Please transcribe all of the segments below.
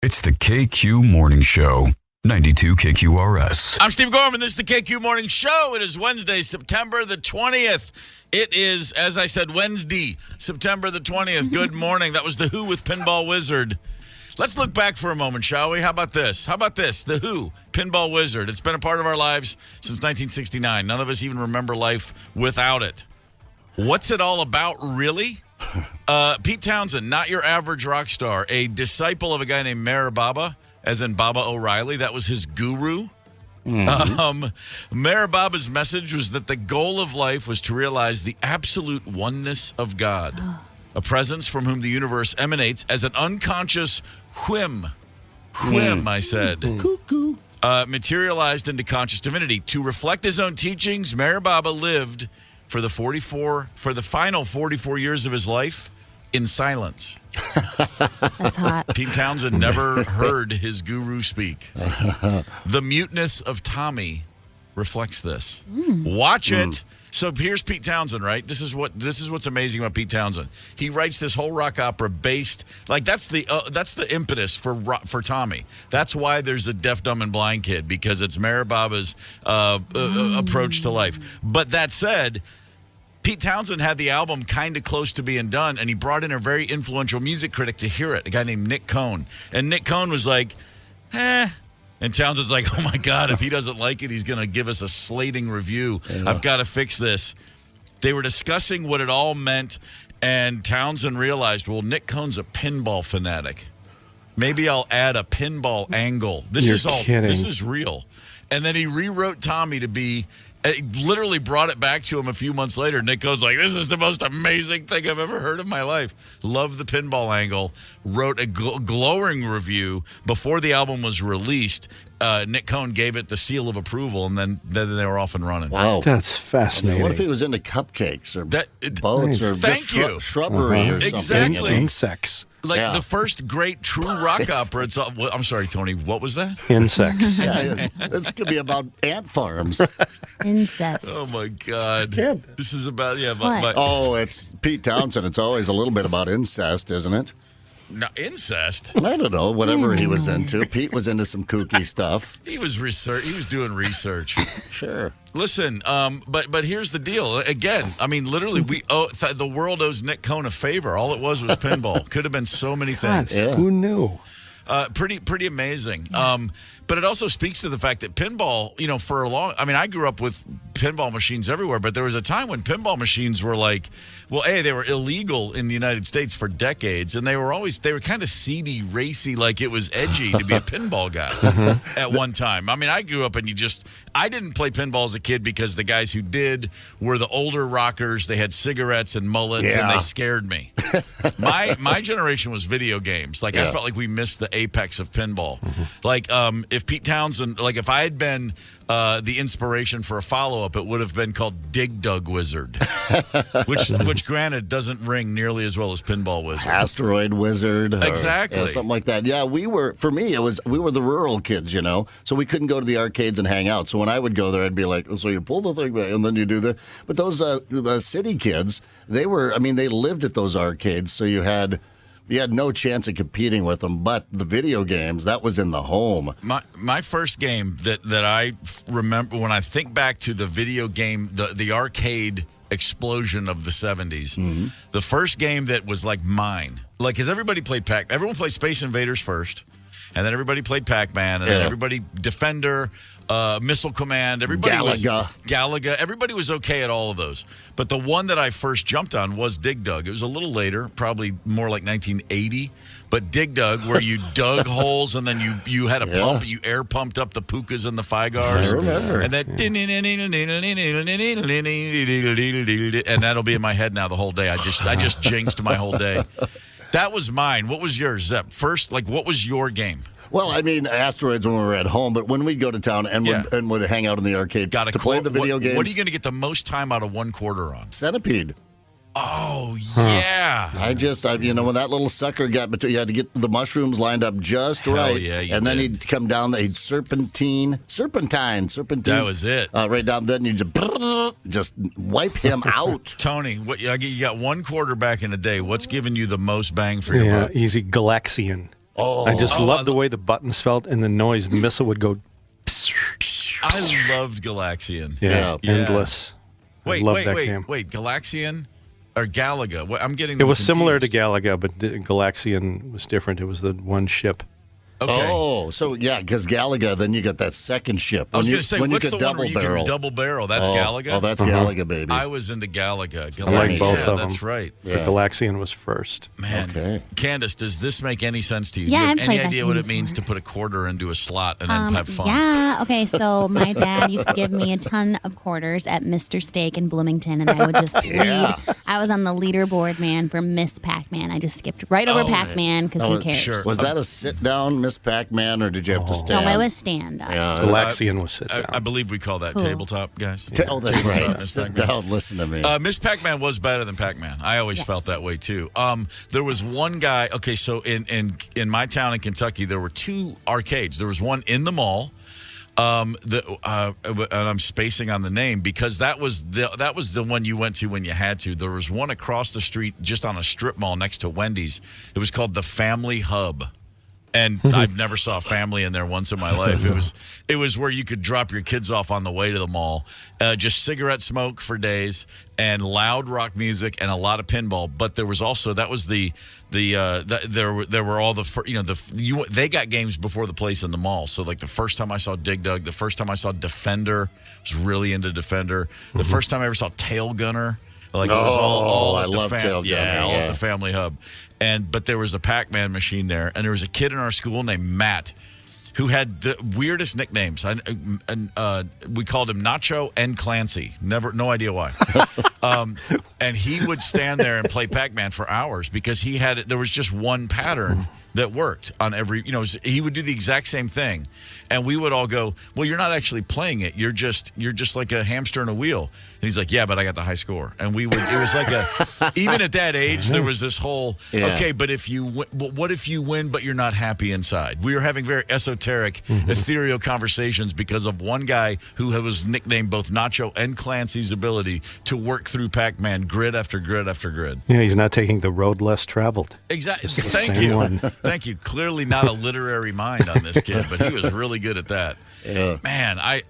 It's the KQ Morning Show, 92 KQRS. I'm Steve Gorman. This is the KQ Morning Show. It is Wednesday, September the 20th. It is, as I said, Wednesday, September the 20th. Good morning. That was The Who with Pinball Wizard. Let's look back for a moment, shall we? How about this? The Who, Pinball Wizard. It's been a part of our lives since 1969. None of us even remember life without it. What's it all about, really? Pete Townsend, not your average rock star, a disciple of a guy named Meher Baba, as in Baba O'Reilly. That was his guru. Meher Baba's message was that the goal of life was to realize the absolute oneness of God, a presence from whom the universe emanates as an unconscious whim. I said. Cuckoo. Materialized into conscious divinity. To reflect his own teachings, Meher Baba lived for the final 44 years of his life in silence. That's hot. Pete Townsend never heard his guru speak. The muteness of Tommy reflects this. Watch it. So here's Pete Townsend, right? This is what's amazing about Pete Townsend. He writes this whole rock opera based, like that's the impetus for Tommy. That's why there's a deaf, dumb, and blind kid, because it's Meher Baba's approach to life. But that said, Pete Townsend had the album kind of close to being done, and he brought in a very influential music critic to hear it, a guy named Nick Cohn. And Nick Cohn was like, And Townsend's like, oh, my God, if he doesn't like it, he's going to give us a slating review. Yeah. I've got to fix this. They were discussing what it all meant, and Townsend realized, well, Nick Cohn's a pinball fanatic. Maybe I'll add a pinball angle. This is real. And then he rewrote Tommy to be... literally brought it back to him a few months later. Nick Cohn's like, this is the most amazing thing I've ever heard in my life. Love the pinball angle. Wrote a glowing review before the album was released. Nick Cohn gave it the seal of approval, and then they were off and running. Wow. That's fascinating. What if he was into cupcakes or boats or just shrubbery or something? Exactly. Insects. Like the first great true rock opera. I'm sorry, Tony. What was that? Insects. Yeah, this could be about ant farms. Incest. Oh, my God. This is about, Oh, it's Pete Townsend. It's always a little bit about incest, isn't it? No, incest? I don't know. Whatever he was into. Pete was into some kooky stuff. He was doing research. Sure. Listen, but here's the deal. Again, I mean, literally, the world owes Nick Cohn a favor. All it was pinball. Could have been so many things. Yeah. Who knew? Pretty amazing. But it also speaks to the fact that pinball, for a long... I mean, I grew up with pinball machines everywhere, but there was a time when pinball machines were like... Well, they were illegal in the United States for decades, and they were kind of seedy, racy, like it was edgy to be a pinball guy at one time. I mean, I grew up and I didn't play pinball as a kid because the guys who did were the older rockers. They had cigarettes and mullets, and they scared me. My generation was video games. Like, I felt like we missed the apex of pinball. Like, if Pete Townsend, like if I had been the inspiration for a follow-up, it would have been called Dig Dug Wizard, which granted doesn't ring nearly as well as Pinball Wizard. Asteroid Wizard. Exactly. Something like that. Yeah, we were the rural kids, so we couldn't go to the arcades and hang out. So when I would go there, I'd be like, so you pull the thing back and then you do the. But those city kids, they lived at those arcades, so you had no chance of competing with them. But the video games, that was in the home. My first game that I remember, when I think back to the video game, the arcade explosion of the 70s, the first game that was like mine, like, because everyone played Space Invaders first, and then everybody played Pac-Man, and then everybody Defender, Missile Command, everybody Galaga. Everybody was okay at all of those. But the one that I first jumped on was Dig Dug. It was a little later, probably more like 1980. But Dig Dug, where you dug holes and then you had a pump, you air pumped up the pukas and the Figars. I remember. And that and that'll be in my head now the whole day. I just jinxed my whole day. That was mine. What was yours, Zep? First, like, what was your game? Well, I mean, Asteroids when we were at home, but when we'd go to town and would hang out in the arcade to play the video games. What are you going to get the most time out of one quarter on? Centipede. Oh, yeah. When that little sucker got between, you had to get the mushrooms lined up just right. Yeah, and then he'd come down, he'd serpentine. That was it. Right down, then you just wipe him out. Tony, you got one quarterback in a day. What's giving you the most bang for your buck? Easy Galaxian. Oh, I just loved the way the buttons felt and the noise. The missile would go. I loved Galaxian. Yeah, Yeah. endless. I loved that game. Wait, Galaxian or Galaga? What, I'm getting It was confused. similar to Galaga, but Galaxian was different. It was the one ship. Okay. Oh, so yeah, because Galaga, then you got that second ship. I was When going to say, when what's you the could one where you can double barrel? That's Galaga? Oh, that's Galaga, baby. I was into Galaga. I like both yeah, of them. that's right. The Galaxian was first. Man, Okay. Candace, does this make any sense to you? Yeah, Do you I've have any played that idea game what it means to before. put a quarter into a slot and then have fun? Yeah. Okay. So my dad used to give me a ton of quarters at Mr. Steak in Bloomington, and I would just lead. I was on the leaderboard, man, for Miss Pac-Man. I just skipped right over Oh, Pac-Man because who cares? sure. Was that a sit-down Miss Pac-Man, or did you have to stand? No, it was stand up. Yeah. Galaxian was sit down. I believe we call that tabletop, guys. Oh, that's Tabletop right. Miss Sit Pac-Man. down, listen to me. Miss Pac-Man was better than Pac-Man. I always felt that way too. There was one guy. Okay, so in my town in Kentucky, there were two arcades. There was one in the mall. And I'm spacing on the name because that was the one you went to when you had to. There was one across the street, just on a strip mall next to Wendy's. It was called the Family Hub. And I've never saw a family in there once in my life. It was where you could drop your kids off on the way to the mall, just cigarette smoke for days, and loud rock music and a lot of pinball. But there was also there were all they got games before the place in the mall. So like the first time I saw Dig Dug, the first time I saw Defender, I was really into Defender. The first time I ever saw Tail Gunner. Like it was all I at the love Tail Gunner, all yeah. at the Family Hub. But there was a Pac-Man machine there, and there was a kid in our school named Matt who had the weirdest nicknames. We called him Nacho and Clancy. No idea why. And he would stand there and play Pac-Man for hours because there was just one pattern that worked on every, he would do the exact same thing. And we would all go, well, you're not actually playing it. You're just like a hamster in a wheel. And he's like, yeah, but I got the high score. And it was like even at that age, there was this whole, okay, but what if you win, but you're not happy inside? We were having very esoteric, ethereal conversations because of one guy who was nicknamed both Nacho and Clancy's ability to work through Pac-Man grid after grid after grid. Yeah, he's not taking the road less traveled. Exactly. It's the Thank same you. one. Thank you. Clearly not a literary mind on this kid, but he was really good at that. Yeah. Man, I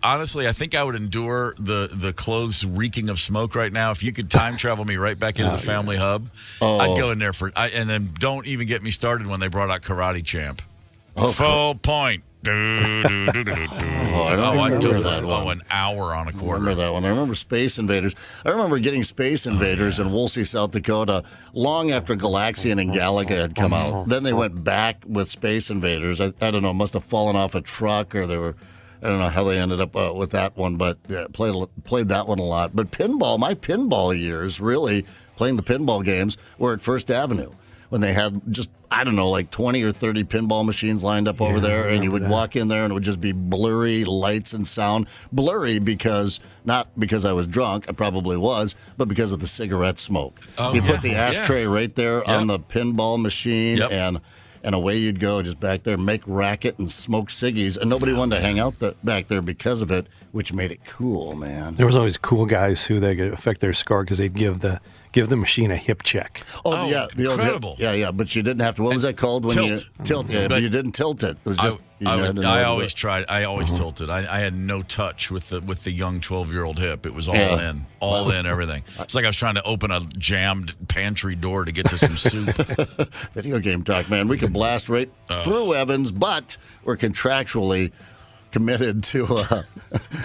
honestly, I think I would endure the clothes reeking of smoke right now. If you could time travel me right back into the Family Hub, I'd go in there and then don't even get me started when they brought out Karate Champ. Full point. I don't I'd remember go that for one. an hour on a I quarter. remember that one. I remember Space Invaders. I remember getting Space Invaders in Woolsey, South Dakota, long after Galaxian and Galaga had come out. Then they went back with Space Invaders. I don't know, must have fallen off a truck, or they were. I don't know how they ended up with that one, but played that one a lot. But pinball, my pinball years, really playing the pinball games, were at First Avenue when they had just, I don't know, like 20 or 30 pinball machines lined up over there, and you would walk in there and it would just be blurry lights and sound. Blurry not because I was drunk, I probably was, but because of the cigarette smoke. You put the ashtray right there on the pinball machine, and away you'd go, just back there, make racket and smoke ciggies, and nobody wanted to hang out back there because of it, which made it cool, man. There was always cool guys who they could affect their score because they'd give the machine a hip check. Oh yeah, the incredible. Old, yeah, but you didn't have to. What was that called? When Tilt. You tilt. Yeah, but you didn't tilt it. It was just. I always tried. I always tilted. I had no touch with the young 12-year-old hip. It was all in, everything. It's like I was trying to open a jammed pantry door to get to some soup. Video game talk, man. We can blast right through Evans, but we're contractually committed to.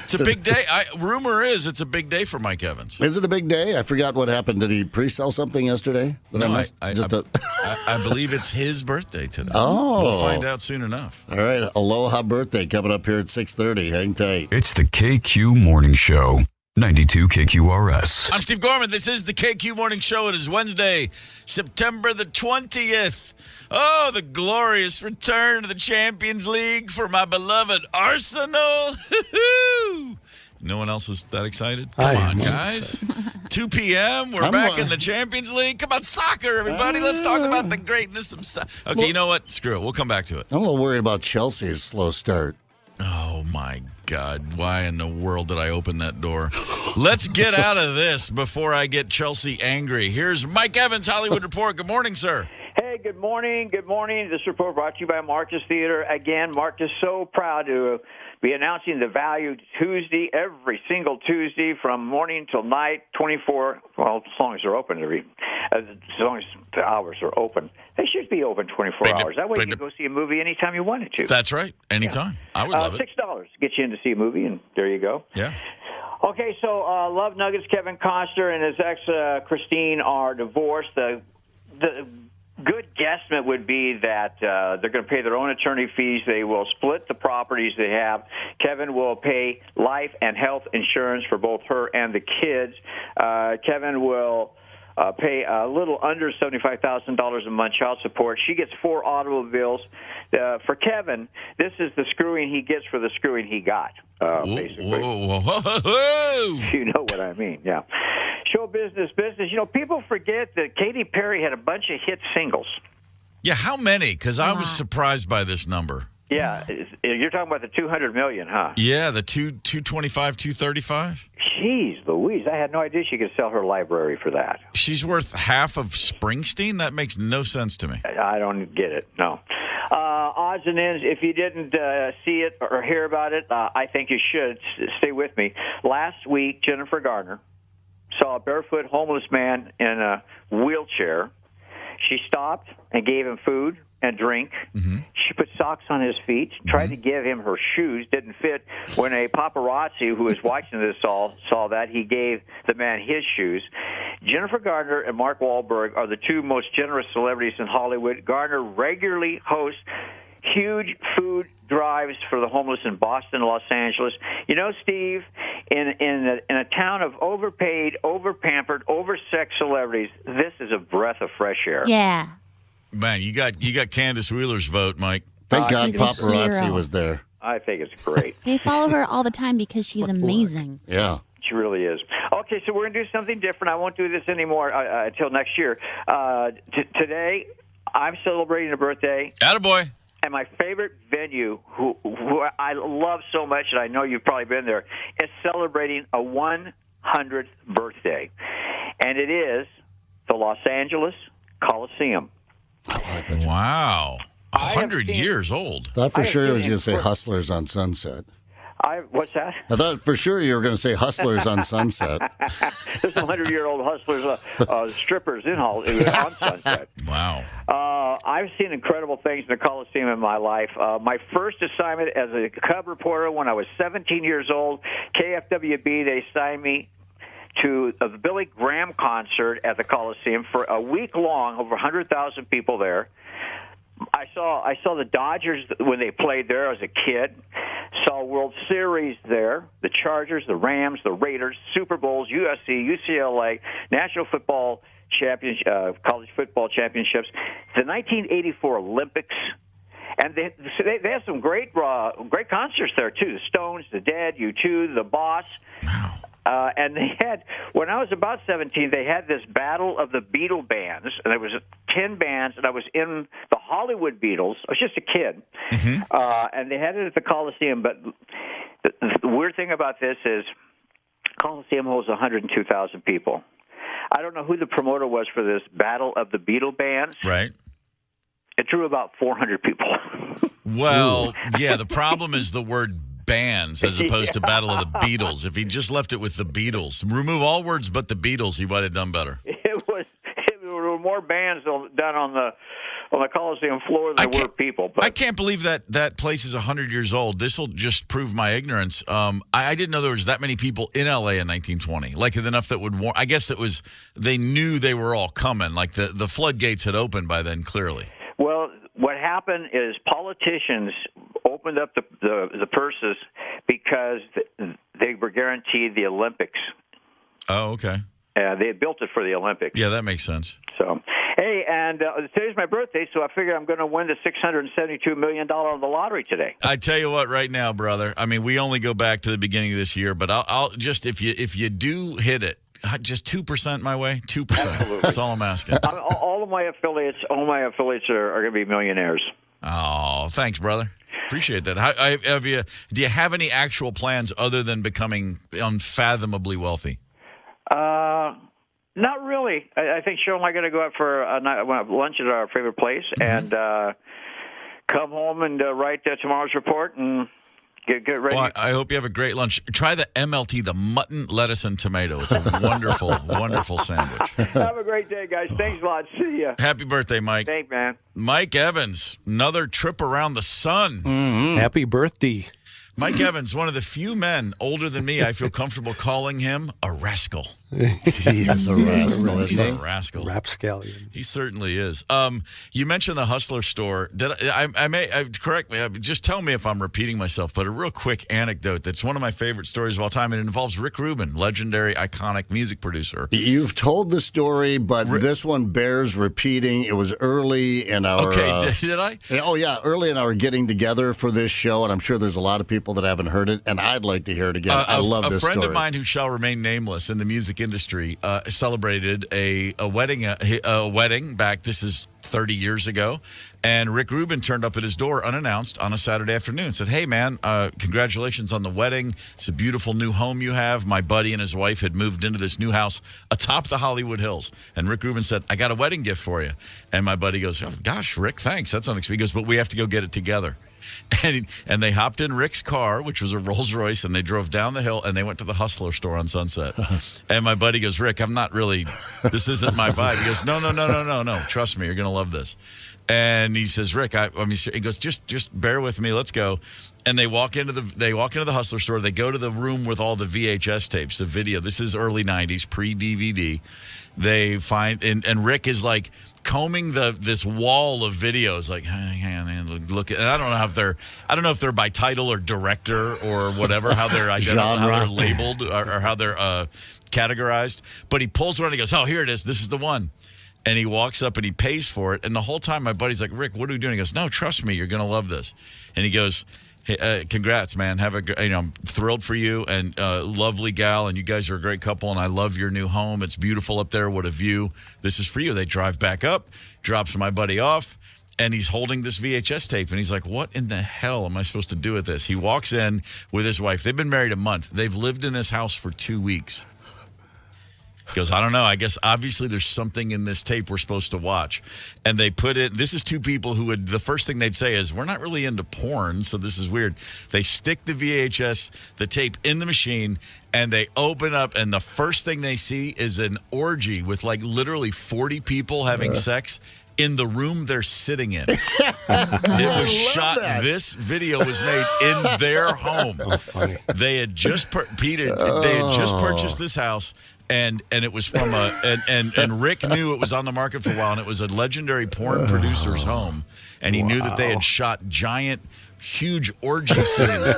It's a big day. Rumor is it's a big day for Mike Evans. Is it a big day? I forgot what happened. Did he pre-sell something yesterday? I believe it's his birthday today. Oh. We'll find out soon enough. All right, Aloha birthday coming up here at 6:30. Hang tight. It's the KQ Morning Show. 92 KQRS. I'm Steve Gorman. This is the KQ Morning Show. It is Wednesday, September the 20th. Oh, the glorious return to the Champions League for my beloved Arsenal. No one else is that excited? Come on, guys. 2 p.m. We're back in the Champions League. Come on, soccer, everybody. Let's talk about the greatness of soccer. Okay, you know what? Screw it. We'll come back to it. I'm a little worried about Chelsea's slow start. Oh, my God. Why in the world did I open that door? Let's get out of this before I get Chelsea angry. Here's Mike Evans, Hollywood Report. Good morning, sir. Hey, good morning. Good morning. This report brought to you by Marcus Theater. Again, Mark is so proud to be announcing the Value Tuesday every single Tuesday from morning till night, 24, well, as long as they're open, as long as the hours are open. They should be open 24 hours. That way you can go see a movie anytime you wanted to. That's right. Anytime. I would love it. $6 get you in to see a movie, and there you go. Yeah. Okay, so Love Nuggets, Kevin Costner and his ex, Christine, are divorced. The good guesstimate would be that they're going to pay their own attorney fees. They will split the properties they have. Kevin will pay life and health insurance for both her and the kids. Kevin will pay a little under $75,000 a month child support. She gets 4 automobiles. For Kevin, this is the screwing he gets for the screwing he got, basically. Whoa. You know what I mean, yeah. Show business. You know, people forget that Katy Perry had a bunch of hit singles. Yeah, how many? Because I was surprised by this number. Yeah, you're talking about the 200 million, huh? Yeah, the 225, 235. Jeez Louise, I had no idea she could sell her library for that. She's worth half of Springsteen? That makes no sense to me. I don't get it, no. Odds and ends, if you didn't see it or hear about it, I think you should. Stay with me. Last week, Jennifer Garner saw a barefoot homeless man in a wheelchair. She stopped and gave him food and drink. Mm-hmm. She put socks on his feet, tried to give him her shoes, didn't fit. When a paparazzi who was watching this all saw that, he gave the man his shoes. Jennifer Garner and Mark Wahlberg are the two most generous celebrities in Hollywood. Garner regularly hosts huge food drives for the homeless in Boston, Los Angeles. You know, Steve, in a town of overpaid, overpampered, oversexed celebrities, this is a breath of fresh air. Yeah. Man, you got Candace Wheeler's vote, Mike. Thank God she's a paparazzi hero. was there. I think it's great. They follow her all the time because she's amazing. Yeah. She really is. Okay, so we're going to do something different. I won't do this anymore until next year. Today, I'm celebrating a birthday. Attaboy. And my favorite venue, who I love so much, and I know you've probably been there, is celebrating a 100th birthday. And it is the Los Angeles Coliseum. Wow. 100 years old. Thought for I have sure you seen was going to say him- Hustlers on Sunset. What's that? I thought for sure you were going to say Hustlers on Sunset. There's some 100-year-old hustlers, strippers on Sunset. Wow. I've seen incredible things in the Coliseum in my life. My first assignment as a Cub reporter when I was 17 years old, KFWB, they signed me to the Billy Graham concert at the Coliseum for a week long, over 100,000 people there. I saw the Dodgers when they played there as a kid. Saw World Series there, the Chargers, the Rams, the Raiders, Super Bowls, USC, UCLA, National Football Championship, College Football Championships, the 1984 Olympics, and they had some great concerts there too. The Stones, the Dead, U2, the Boss. Wow. And they had, when I was about 17, they had this battle of the Beatle bands, and there was 10 bands, and I was in the Hollywood Beatles. I was just a kid, and they had it at the Coliseum. But the weird thing about this is, Coliseum holds 102,000 people. I don't know who the promoter was for this battle of the Beatle bands. Right. It drew about 400 people. Well, yeah, the problem is the word bands as opposed to Battle of the Beatles. If he just left it with the Beatles, remove all words but the Beatles, he might have done better. There were more bands done on the Coliseum floor than there were people. But I can't believe that place is 100 years old. This will just prove my ignorance. I didn't know there was that many people in L.A. in 1920. Like enough that would warn. I guess it was they knew they were all coming. Like the floodgates had opened by then, clearly. Well, what happened is politicians opened up the purses because they were guaranteed the Olympics. Oh, okay. They had built it for the Olympics. Yeah, that makes sense. So, hey, and today's my birthday, so I figure I'm going to win the $672 million on the lottery today. I tell you what, right now, brother. I mean, we only go back to the beginning of this year, but I'll just if you do hit it, just 2% my way, 2%. That's all I'm asking. All my affiliates are going to be millionaires. Oh, thanks, brother. Appreciate that. Do you have any actual plans other than becoming unfathomably wealthy? Not really. I think Cheryl and I are going to go out for lunch at our favorite place and come home and write tomorrow's report and get ready. Well, I hope you have a great lunch. Try the MLT, the mutton, lettuce, and tomato. It's a wonderful, wonderful sandwich. Have a great day, guys. Thanks a lot. See ya. Happy birthday, Mike. Thanks, man. Mike Evans, another trip aroung the sun. Happy birthday. Mike Evans, one of the few men older than me, I feel comfortable calling him a rascal. He's a rascal. He's a rascal. Rapscallion. He certainly is. You mentioned the Hustler store. Correct me. Just tell me if I'm repeating myself. But a real quick anecdote that's one of my favorite stories of all time. It involves Rick Rubin, legendary, iconic music producer. You've told the story, but this one bears repeating. It was early in our. Okay, did I? Oh yeah, early in our getting together for this show, and I'm sure there's a lot of people that haven't heard it, and I'd like to hear it again. I love this story. A friend of mine who shall remain nameless in the music industry celebrated a wedding back. This is 30 years ago, and Rick Rubin turned up at his door unannounced on a Saturday afternoon. Said, "Hey man, congratulations on the wedding. It's a beautiful new home you have. My buddy and his wife had moved into this new house atop the Hollywood Hills." And Rick Rubin said, "I got a wedding gift for you." And my buddy goes, "Oh gosh, Rick, thanks. That's unexpected." He goes, "But we have to go get it together." And they hopped in Rick's car, which was a Rolls Royce, and they drove down the hill, and they went to the Hustler store on Sunset. And my buddy goes, "Rick, I'm not really, this isn't my vibe." He goes, No. Trust me, you're going to love this. And he says, "Rick, he goes, just bear with me. Let's go." And they walk into the Hustler store. They go to the room with all the VHS tapes, the video. This is early 90s, pre-DVD. They find, and Rick is like combing this wall of videos, like, look at, and I don't know if they're by title or director or whatever, how they're identified, how they're labeled or how they're categorized. But he pulls one and he goes, "Oh, here it is. This is the one." And he walks up and he pays for it. And the whole time my buddy's like, "Rick, what are we doing?" He goes, "No, trust me, you're going to love this." And he goes, "Hey, congrats, man. I'm thrilled for you and lovely gal, and you guys are a great couple, and I love your new home. It's beautiful up there. What a view. This is for you." They drive back up, drops my buddy off, and he's holding this VHS tape, and he's like, "What in the hell am I supposed to do with this?" He walks in with his wife. They've been married a month. They've lived in this house for 2 weeks. He goes, "I don't know. I guess obviously there's something in this tape we're supposed to watch." And they put it, this is two people who would, the first thing they'd say is, "We're not really into porn, so this is weird." They stick the VHS, the tape in the machine, and they open up, and the first thing they see is an orgy with like literally 40 people having sex in the room they're sitting in. It was shot. This video was made in their home. Oh, funny. They had just purchased this house. And it was from and Rick knew it was on the market for a while, and it was a legendary porn producer's home, and he knew that they had shot giant, huge orgy scenes.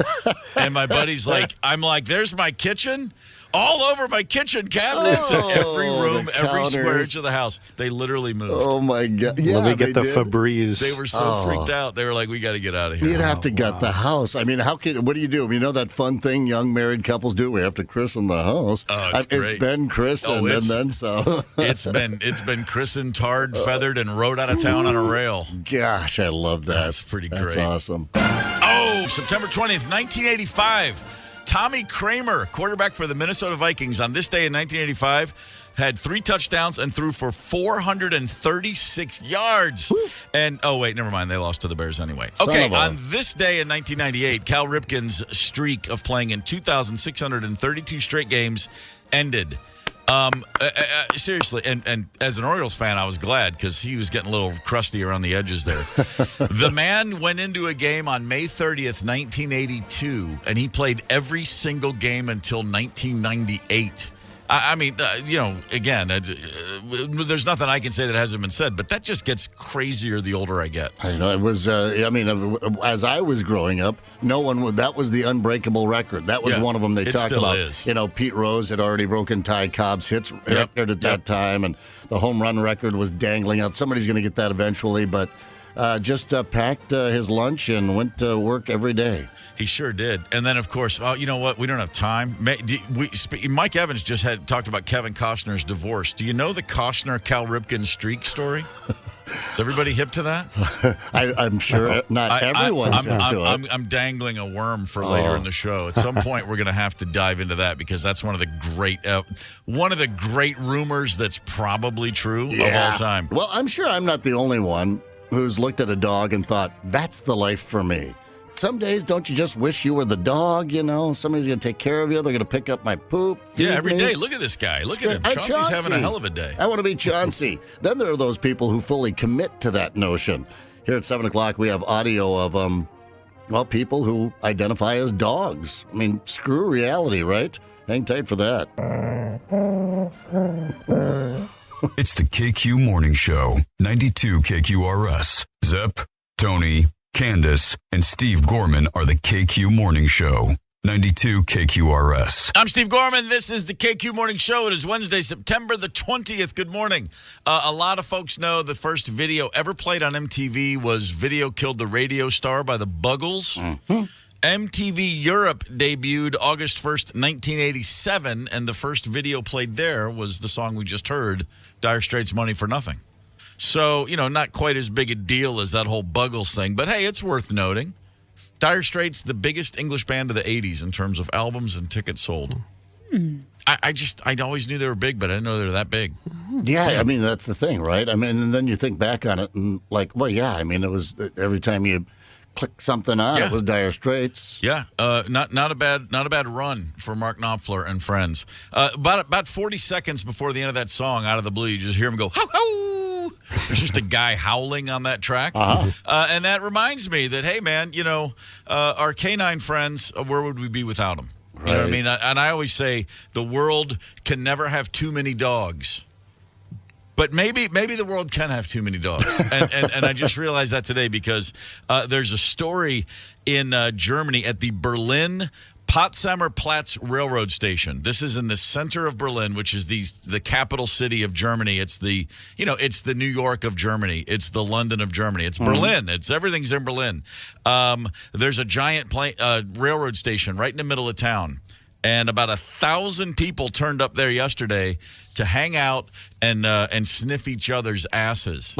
And my buddy's like, I'm like, "There's my kitchen. All over my kitchen cabinets and every room, every square inch of the house." They literally moved. Oh my God! Yeah, Let me get the did. Febreze. They were so freaked out. They were like, "We got to get out of here." You'd have to gut the house. I mean, what do you do? You know that fun thing young married couples do? We have to christen the house. Oh, it's great. It's been christened and then so. It's been christened, tarred, feathered, and rode out of town on a rail. Gosh, I love that. That's pretty great. That's awesome. Oh, September 20th, 1985. Tommy Kramer, quarterback for the Minnesota Vikings, on this day in 1985, had 3 touchdowns and threw for 436 yards. Woo. And, oh, wait, never mind. They lost to the Bears anyway. Okay, on this day in 1998, Cal Ripken's streak of playing in 2,632 straight games ended. Seriously, and as an Orioles fan, I was glad because he was getting a little crusty around the edges there. The man went into a game on May 30th, 1982, and he played every single game until 1998. I mean, again, there's nothing I can say that hasn't been said, but that just gets crazier the older I get. I know it was. As I was growing up, no one would. That was the unbreakable record. That was one of them they talked about. Is. Pete Rose had already broken Ty Cobb's hits record at that time, and the home run record was dangling out. Somebody's going to get that eventually, but just packed his lunch and went to work every day. He sure did. And then, of course, you know what? We don't have time. Mike Evans just talked about Kevin Costner's divorce. Do you know the Costner-Cal Ripken streak story? Is everybody hip to that? I'm sure not everyone's into it. I'm dangling a worm for later in the show. At some point, we're going to have to dive into that because that's one of the great rumors that's probably true of all time. Well, I'm sure I'm not the only one who's looked at a dog and thought, that's the life for me. Some days, don't you just wish you were the dog, you know? Somebody's going to take care of you. They're going to pick up my poop. Yeah, every day. Look at this guy. Look at him. Chauncey's having a hell of a day. I want to be Chauncey. Then there are those people who fully commit to that notion. Here at 7 o'clock, we have audio of, people who identify as dogs. I mean, screw reality, right? Hang tight for that. It's the KQ Morning Show, 92 KQRS. Zep, Tony, Candace, and Steve Gorman are the KQ Morning Show, 92 KQRS. I'm Steve Gorman. This is the KQ Morning Show. It is Wednesday, September the 20th. Good morning. A lot of folks know the first video ever played on MTV was Video Killed the Radio Star by the Buggles. Mm-hmm. MTV Europe debuted August 1st, 1987, and the first video played there was the song we just heard, Dire Straits' Money for Nothing. So, not quite as big a deal as that whole Buggles thing, but hey, it's worth noting. Dire Straits, the biggest English band of the 80s in terms of albums and tickets sold. I always knew they were big, but I didn't know they were that big. Yeah, I mean, that's the thing, right? I mean, and then you think back on it and it was every time you click something on, it was Dire Straits. Yeah, not a bad run for Mark Knopfler and friends. About 40 seconds before the end of that song, out of the blue, you just hear him go, "How how." There's just a guy howling on that track, and that reminds me that hey, man, our canine friends, where would we be without them? Right. You know what I mean? And I always say the world can never have too many dogs. But maybe the world can have too many dogs. And I just realized that today because there's a story in Germany at the Berlin Potsdamer Platz railroad station. This is in the center of Berlin, which is the capital city of Germany. It's it's the New York of Germany. It's the London of Germany. It's Berlin. Everything's in Berlin. There's a giant railroad station right in the middle of town. And about 1,000 people turned up there yesterday to hang out and sniff each other's asses.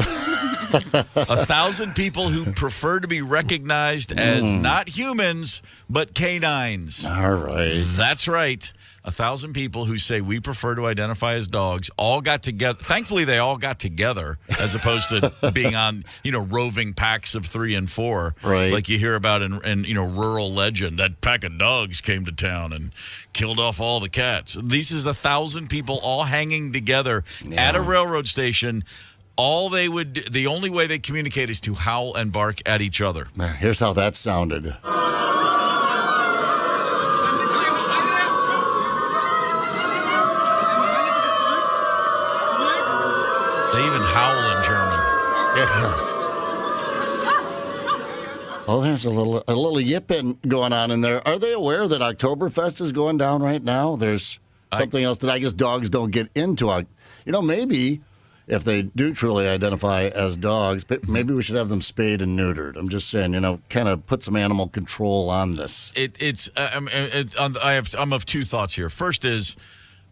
1,000 people who prefer to be recognized as not humans, but canines. All right. That's right. 1,000 people who say we prefer to identify as dogs all got together. Thankfully, they all got together as opposed to being on, roving packs of 3 and 4, right, like you hear about in rural legend. That pack of dogs came to town and killed off all the cats. This is 1,000 people all hanging together at a railroad station. The only way they communicate is to howl and bark at each other. Here's how that sounded. They even howl in German. Yeah. Oh, there's a little yipping going on in there. Are they aware that Oktoberfest is going down right now? There's something else that I guess dogs don't get into. Maybe if they do truly identify as dogs, maybe we should have them spayed and neutered. I'm just saying, kind of put some animal control on this. I'm of two thoughts here. First is,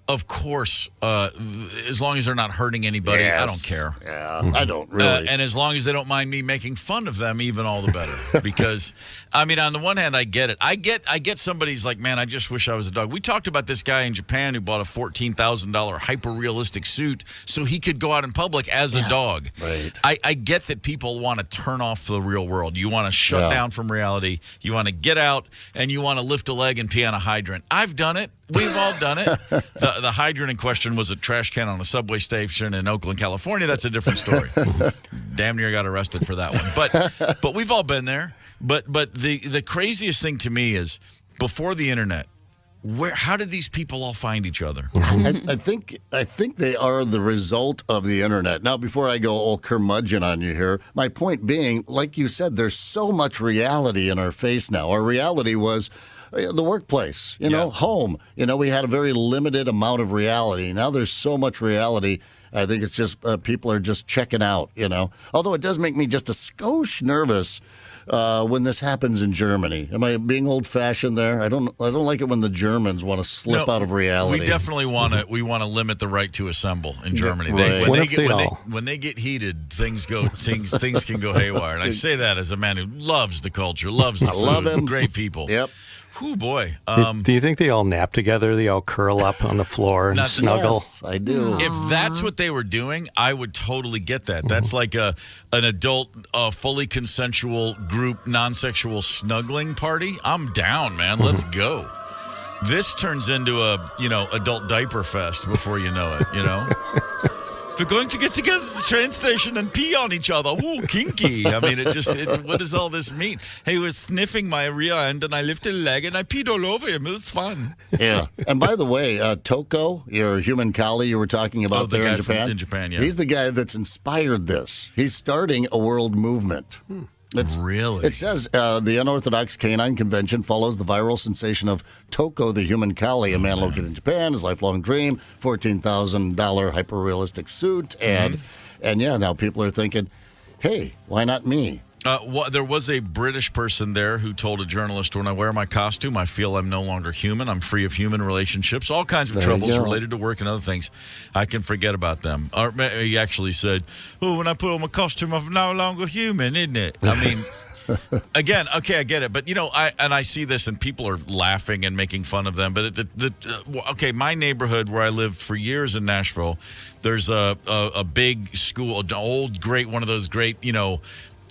of course, as long as they're not hurting anybody, I don't care. Yeah, I don't really. And as long as they don't mind me making fun of them, even all the better. Because, on the one hand, I get it. I get somebody's like, man, I just wish I was a dog. We talked about this guy in Japan who bought a $14,000 hyper-realistic suit so he could go out in public as a dog. Right. I get that people want to turn off the real world. You want to shut down from reality. You want to get out, and you want to lift a leg and pee on a hydrant. I've done it. We've all done it. The hydrant in question was a trash can on a subway station in Oakland, California. That's a different story. Damn near got arrested for that one. But we've all been there. But the craziest thing to me is before the internet, How did these people all find each other? I think they are the result of the internet. Now, before I go all curmudgeon on you here, my point being, like you said, there's so much reality in our face now. Our reality was the workplace, home. We had a very limited amount of reality. Now there's so much reality. I think it's just people are just checking out, Although it does make me just a skosh nervous when this happens in Germany. Am I being old-fashioned there? I don't like it when the Germans want to slip out of reality. We definitely want to limit the right to assemble in Germany. Right. When they get heated, things can go haywire. And I say that as a man who loves the culture, loves the food, love him. Great people. Yep. Whew, boy. Do you think they all nap together? They all curl up on the floor and snuggle? Yes, I do. If that's what they were doing, I would totally get that. That's like an adult, fully consensual group, non-sexual snuggling party. I'm down, man. Let's go. This turns into a, adult diaper fest before you know it, We're going to get together at the train station and pee on each other. Ooh, kinky. I mean, what does all this mean? Hey, we're sniffing my rear end, and I lifted a leg, and I peed all over him. It was fun. Yeah. And by the way, Toko, your human collie you were talking about there in Japan. In Japan, yeah. He's the guy that's inspired this. He's starting a world movement. Really? It says the Unorthodox Canine Convention follows the viral sensation of Toko, the human collie, a man located in Japan, his lifelong dream, $14,000 hyper-realistic suit. And now people are thinking, hey, why not me? There was a British person there who told a journalist, when I wear my costume, I feel I'm no longer human. I'm free of human relationships, all kinds of troubles related to work and other things. I can forget about them. Or he actually said, when I put on my costume, I'm no longer human, isn't it? I mean, again, okay, I get it. But, I see this and people are laughing and making fun of them. But, my neighborhood where I lived for years in Nashville, there's a big school, an old, great, one of those great,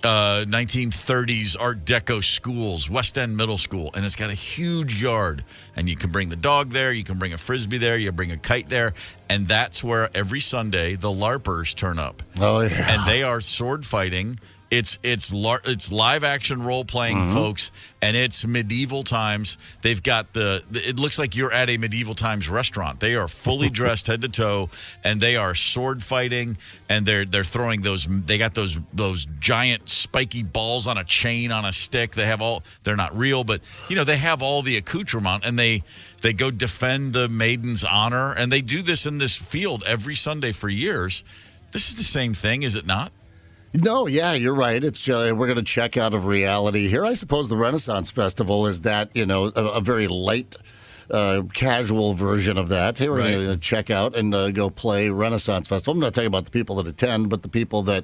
1930s Art Deco schools, West End Middle School, and it's got a huge yard. And you can bring the dog there, you can bring a Frisbee there, you bring a kite there, and that's where every Sunday the LARPers turn up. Oh, yeah. And they are sword fighting. It's live action role playing, folks, and it's medieval times. They've got it looks like you're at a medieval times restaurant. They are fully dressed head to toe, and they are sword fighting, and they're throwing those. They got those giant spiky balls on a chain on a stick. They're not real, but they have all the accoutrement, and they go defend the maiden's honor, and they do this in this field every Sunday for years. This is the same thing, is it not? No, yeah, you're right. It's we're going to check out of reality here. I suppose the Renaissance Festival is that, a very light, casual version of that. Hey, we're going to check out and go play Renaissance Festival. I'm not talking about the people that attend, but the people that,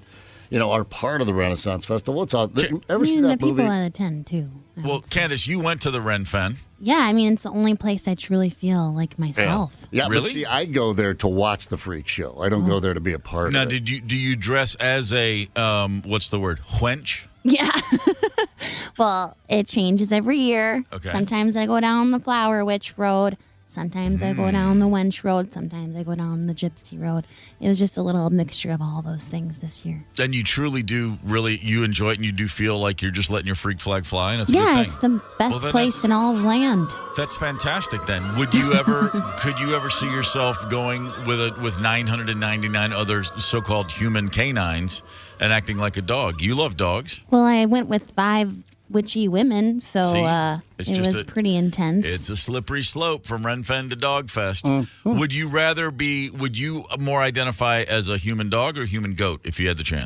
are part of the Renaissance Festival. It's all. Ever seen that the movie? people that attend too. Well, Candace, you went to the Ren Fen. Yeah, it's the only place I truly feel like myself. Yeah, really? But see, I go there to watch the freak show. I don't go there to be a part Now, of it. do you dress as a what's the word? Wench? Yeah. Well, it changes every year. Okay. Sometimes I go down the Flower Witch Road. Sometimes I go down the Wench Road. Sometimes I go down the Gypsy Road. It was just a little mixture of all those things this year. And you truly do you enjoy it, and you do feel like you're just letting your freak flag fly, and it's a good thing. It's the best Well, place in all of land. That's fantastic. Then, could you ever see yourself going with 999 other so-called human canines and acting like a dog? You love dogs. Well, I went with 5 witchy women, so See? it was pretty intense. It's a slippery slope from Ren Fen to Dog Fest. Would you more identify as a human dog or a human goat if you had the chance?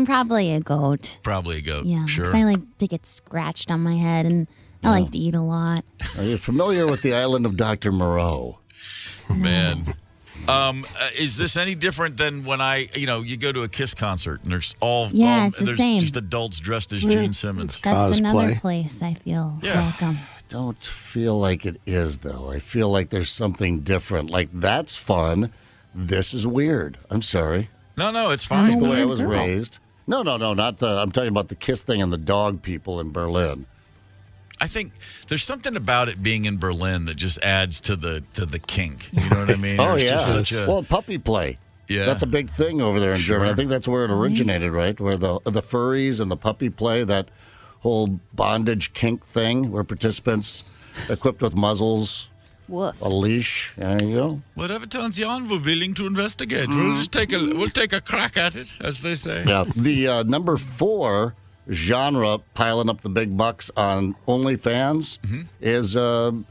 Probably a goat. Probably a goat. Yeah, Sure. 'cause I like to get scratched on my head, and I like to eat a lot. Are you familiar with the island of Dr. Moreau? Man. Is this any different than when you go to a Kiss concert and there's it's the there's same. just adults dressed as Gene Simmons? That's another Cosplay. place I feel Yeah. welcome. Don't feel like it is, though. I feel like there's something different. Like, that's fun. This is weird. I'm sorry. No, it's Just fine. the way I weird was girl. raised. No, not the. I'm talking about the Kiss thing and the dog people in Berlin. I think there's something about it being in Berlin that just adds to the kink. You know what I mean? Oh, There's yeah. just such a- Well, puppy play. Yeah. That's a big thing over there in Germany. I Sure. think that's where it originated, right? Where the furries and the puppy play, that whole bondage kink thing where participants equipped with muzzles, Woof. a leash. There you go. Whatever turns you on, we're willing to investigate. We'll just take a crack at it, as they say. Yeah. The number 4 genre piling up the big bucks on OnlyFans is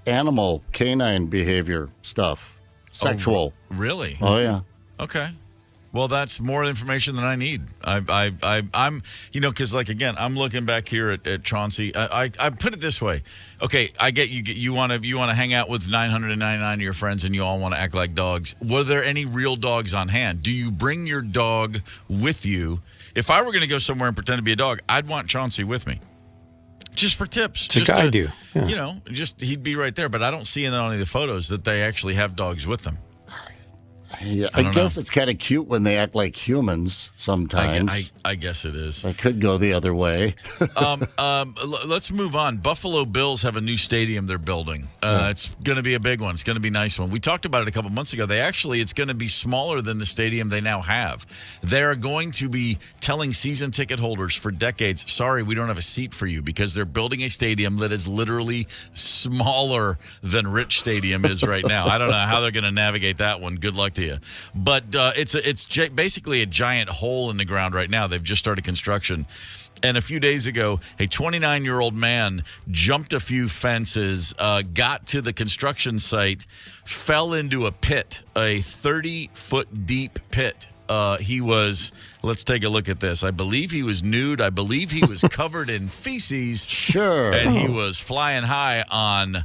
animal, canine behavior stuff. Sexual. Really? Oh, yeah. Okay. Well, that's more information than I need. I'm, because again, I'm looking back here at Chauncey. I put it this way. Okay, I get you. You want to hang out with 999 of your friends, and you all want to act like dogs. Were there any real dogs on hand? Do you bring your dog with you? If I were going to go somewhere and pretend to be a dog, I'd want Chauncey with me. Just for tips. To guide you. Yeah. He'd be right there. But I don't see in any of the photos that they actually have dogs with them. Yeah, I guess it's kind of cute when they act like humans sometimes. I guess it is. I could go the other way. Let's move on. Buffalo Bills have a new stadium they're building. It's going to be a big one. It's going to be a nice one. We talked about it a couple months ago. It's going to be smaller than the stadium they now have. They're going to be telling season ticket holders for decades, sorry, we don't have a seat for you, because they're building a stadium that is literally smaller than Rich Stadium is right now. I don't know how they're going to navigate that one. Good luck to you. But it's basically a giant hole in the ground right now. They've just started construction. And a few days ago, a 29-year-old man jumped a few fences, got to the construction site, fell into a pit, a 30-foot deep pit. He was, let's take a look at this. I believe he was nude. I believe he was covered in feces. Sure. And he was flying high on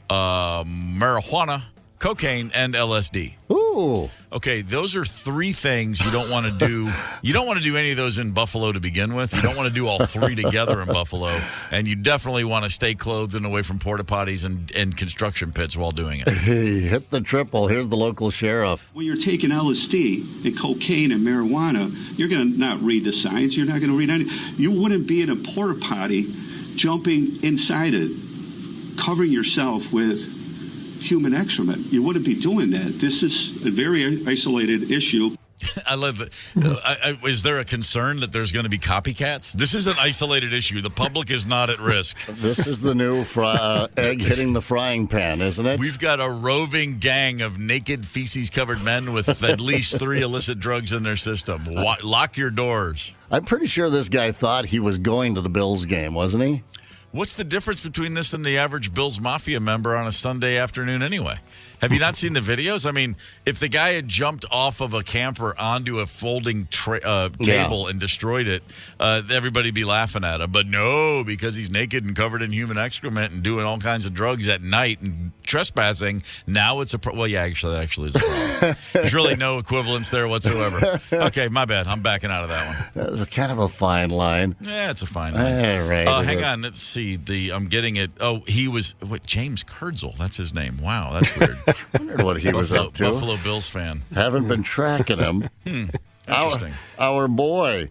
marijuana, cocaine, and LSD. Ooh. Okay, those are 3 things you don't want to do. You don't want to do any of those in Buffalo to begin with. You don't want to do all 3 together in Buffalo. And you definitely want to stay clothed and away from porta potties and construction pits while doing it. Hey, hit the triple. Here's the local sheriff. When you're taking LSD and cocaine and marijuana, you're going to not read the signs. You're not going to read any. You wouldn't be in a porta potty jumping inside it, covering yourself with human excrement. You wouldn't be doing that. This is a very isolated issue. I love it. Is there a concern that there's going to be copycats? This is an isolated issue. The public is not at risk. This is the new egg hitting the frying pan, isn't it? We've got a roving gang of naked, feces-covered men with at least 3 illicit drugs in their system. Lock your doors. I'm pretty sure this guy thought he was going to the Bills game, wasn't he? What's the difference between this and the average Bills Mafia member on a Sunday afternoon anyway? Have you not seen the videos? I mean, if the guy had jumped off of a camper onto a folding table and destroyed it, everybody'd be laughing at him. But no, because he's naked and covered in human excrement and doing all kinds of drugs at night and trespassing, now it's a well, yeah, actually, that actually is a problem. There's really no equivalence there whatsoever. Okay, my bad. I'm backing out of that one. That was kind of a fine line. Yeah, it's a fine line. All right. Hang on. Let's see. I'm getting it. Oh, he was James Kurtzel. That's his name. Wow, that's weird. I wondered what he was up to. Buffalo Bills fan. Haven't been tracking him. Interesting. Our boy.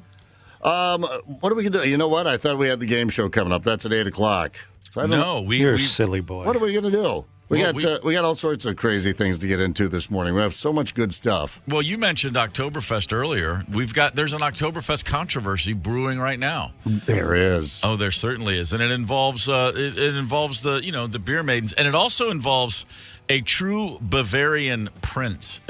What are we going to do? You know what? I thought we had the game show coming up. That's at 8 o'clock. So You're a silly boy. What are we going to do? We got all sorts of crazy things to get into this morning. We have so much good stuff. Well, you mentioned Oktoberfest earlier. There's an Oktoberfest controversy brewing right now. There is. Oh, there certainly is, and it involves the beer maidens, and it also involves a true Bavarian prince.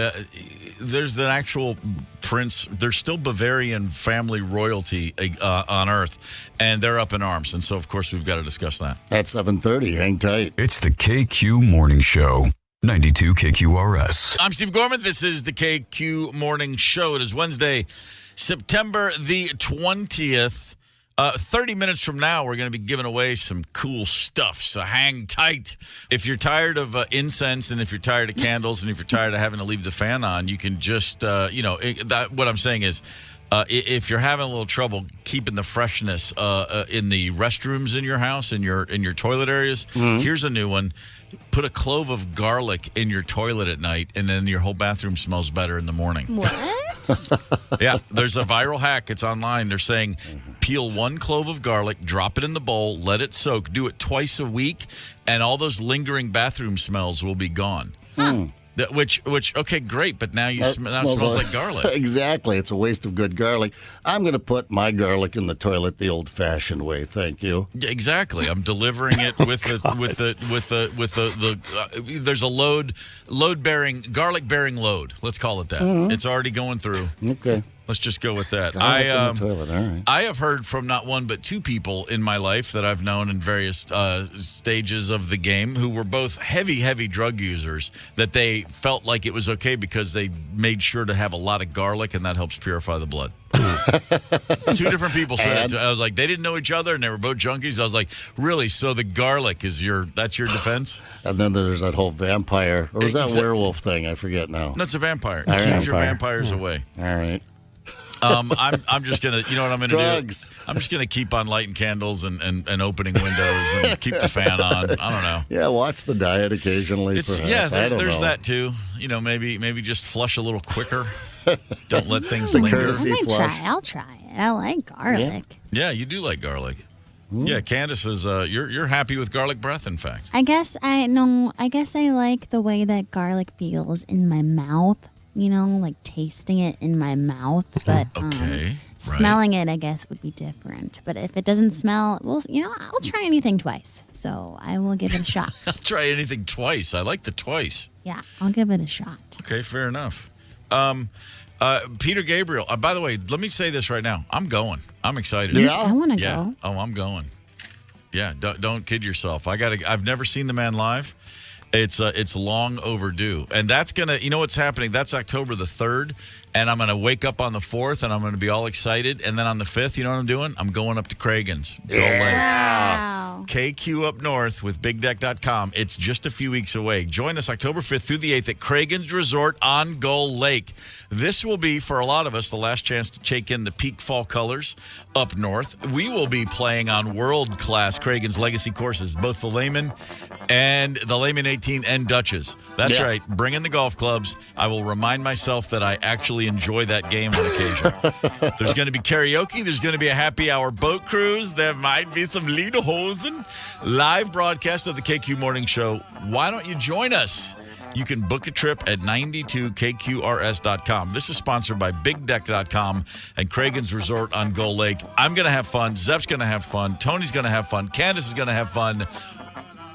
There's an actual prince. There's still Bavarian family royalty on Earth, and they're up in arms. And so, of course, we've got to discuss that. At 7:30, hang tight. It's the KQ Morning Show, 92 KQRS. I'm Steve Gorman. This is the KQ Morning Show. It is Wednesday, September the 20th. 30 minutes from now, we're going to be giving away some cool stuff, so hang tight. If you're tired of incense, and if you're tired of candles, and if you're tired of having to leave the fan on, you can just, what I'm saying is, if you're having a little trouble keeping the freshness in the restrooms in your house, in your toilet areas, here's a new one. Put a clove of garlic in your toilet at night, and then your whole bathroom smells better in the morning. What? Yeah, there's a viral hack. It's online. They're saying peel 1 clove of garlic, drop it in the bowl, let it soak, do it twice a week, and all those lingering bathroom smells will be gone. Which okay, great, but now now it smells like garlic. Exactly. It's a waste of good garlic. I'm going to put my garlic in the toilet the old-fashioned way. Thank you. Yeah, exactly. I'm delivering it with the there's a load bearing garlic bearing load. Let's call it that. Mm-hmm. It's already going through. Okay. Let's just go with that. Garlic in the toilet. All right. I have heard from not one but two people in my life that I've known in various stages of the game who were both heavy drug users that they felt like it was okay because they made sure to have a lot of garlic and that helps purify the blood. Two different people said it. I was like, they didn't know each other and they were both junkies. I was like, really? So the garlic is that's your defense? And then there's that whole vampire, or was that werewolf thing? I forget now. That's a vampire. All right. Keep your vampires away. All right. I'm just gonna, you know what I'm gonna Drugs. do? I'm just gonna keep on lighting candles and opening windows and keep the fan on. I don't know. Yeah, watch the diet occasionally. There's that too. You know, maybe just flush a little quicker. Don't let things linger. courtesy. I might flush. try. I'll try it. I like garlic. Yeah, you do like garlic. Yeah, Candace is. You're happy with garlic breath. In fact, I guess I like the way that garlic feels in my mouth. You know, like tasting it in my mouth, but okay, smelling it, I guess, would be different. But if it doesn't smell, well, you know, I'll try anything twice. So I will give it a shot. I'll try anything twice. I like the twice. Yeah, I'll give it a shot. Okay, fair enough. Peter Gabriel. By the way, let me say this right now. I'm going. I'm excited. Yeah? I want to Yeah. go. Oh, I'm going. Yeah. Don't kid yourself. I've never seen the man live. It's long overdue, and that's gonna. You know what's happening? That's October the 3rd, and I'm gonna wake up on the 4th, and I'm gonna be all excited, and then on the 5th, you know what I'm doing? I'm going up to Cragen's. Wow. KQ up north with BigDeck.com. It's just a few weeks away. Join us October 5th through the 8th at Cragen's Resort on Gull Lake. This will be, for a lot of us, the last chance to take in the peak fall colors up north. We will be playing on world-class Cragen's Legacy courses, both the Lehman and the Lehman 18 and Dutches. That's right. Bring in the golf clubs. I will remind myself that I actually enjoy that game on occasion. There's going to be karaoke. There's going to be a happy hour boat cruise. There might be some Lederhosen. Live broadcast of the KQ Morning Show. Why don't you join us? You can book a trip at 92kqrs.com. This is sponsored by BigDeck.com and Cragen's Resort on Gull Lake. I'm going to have fun. Zep's going to have fun. Tony's going to have fun. Candace is going to have fun.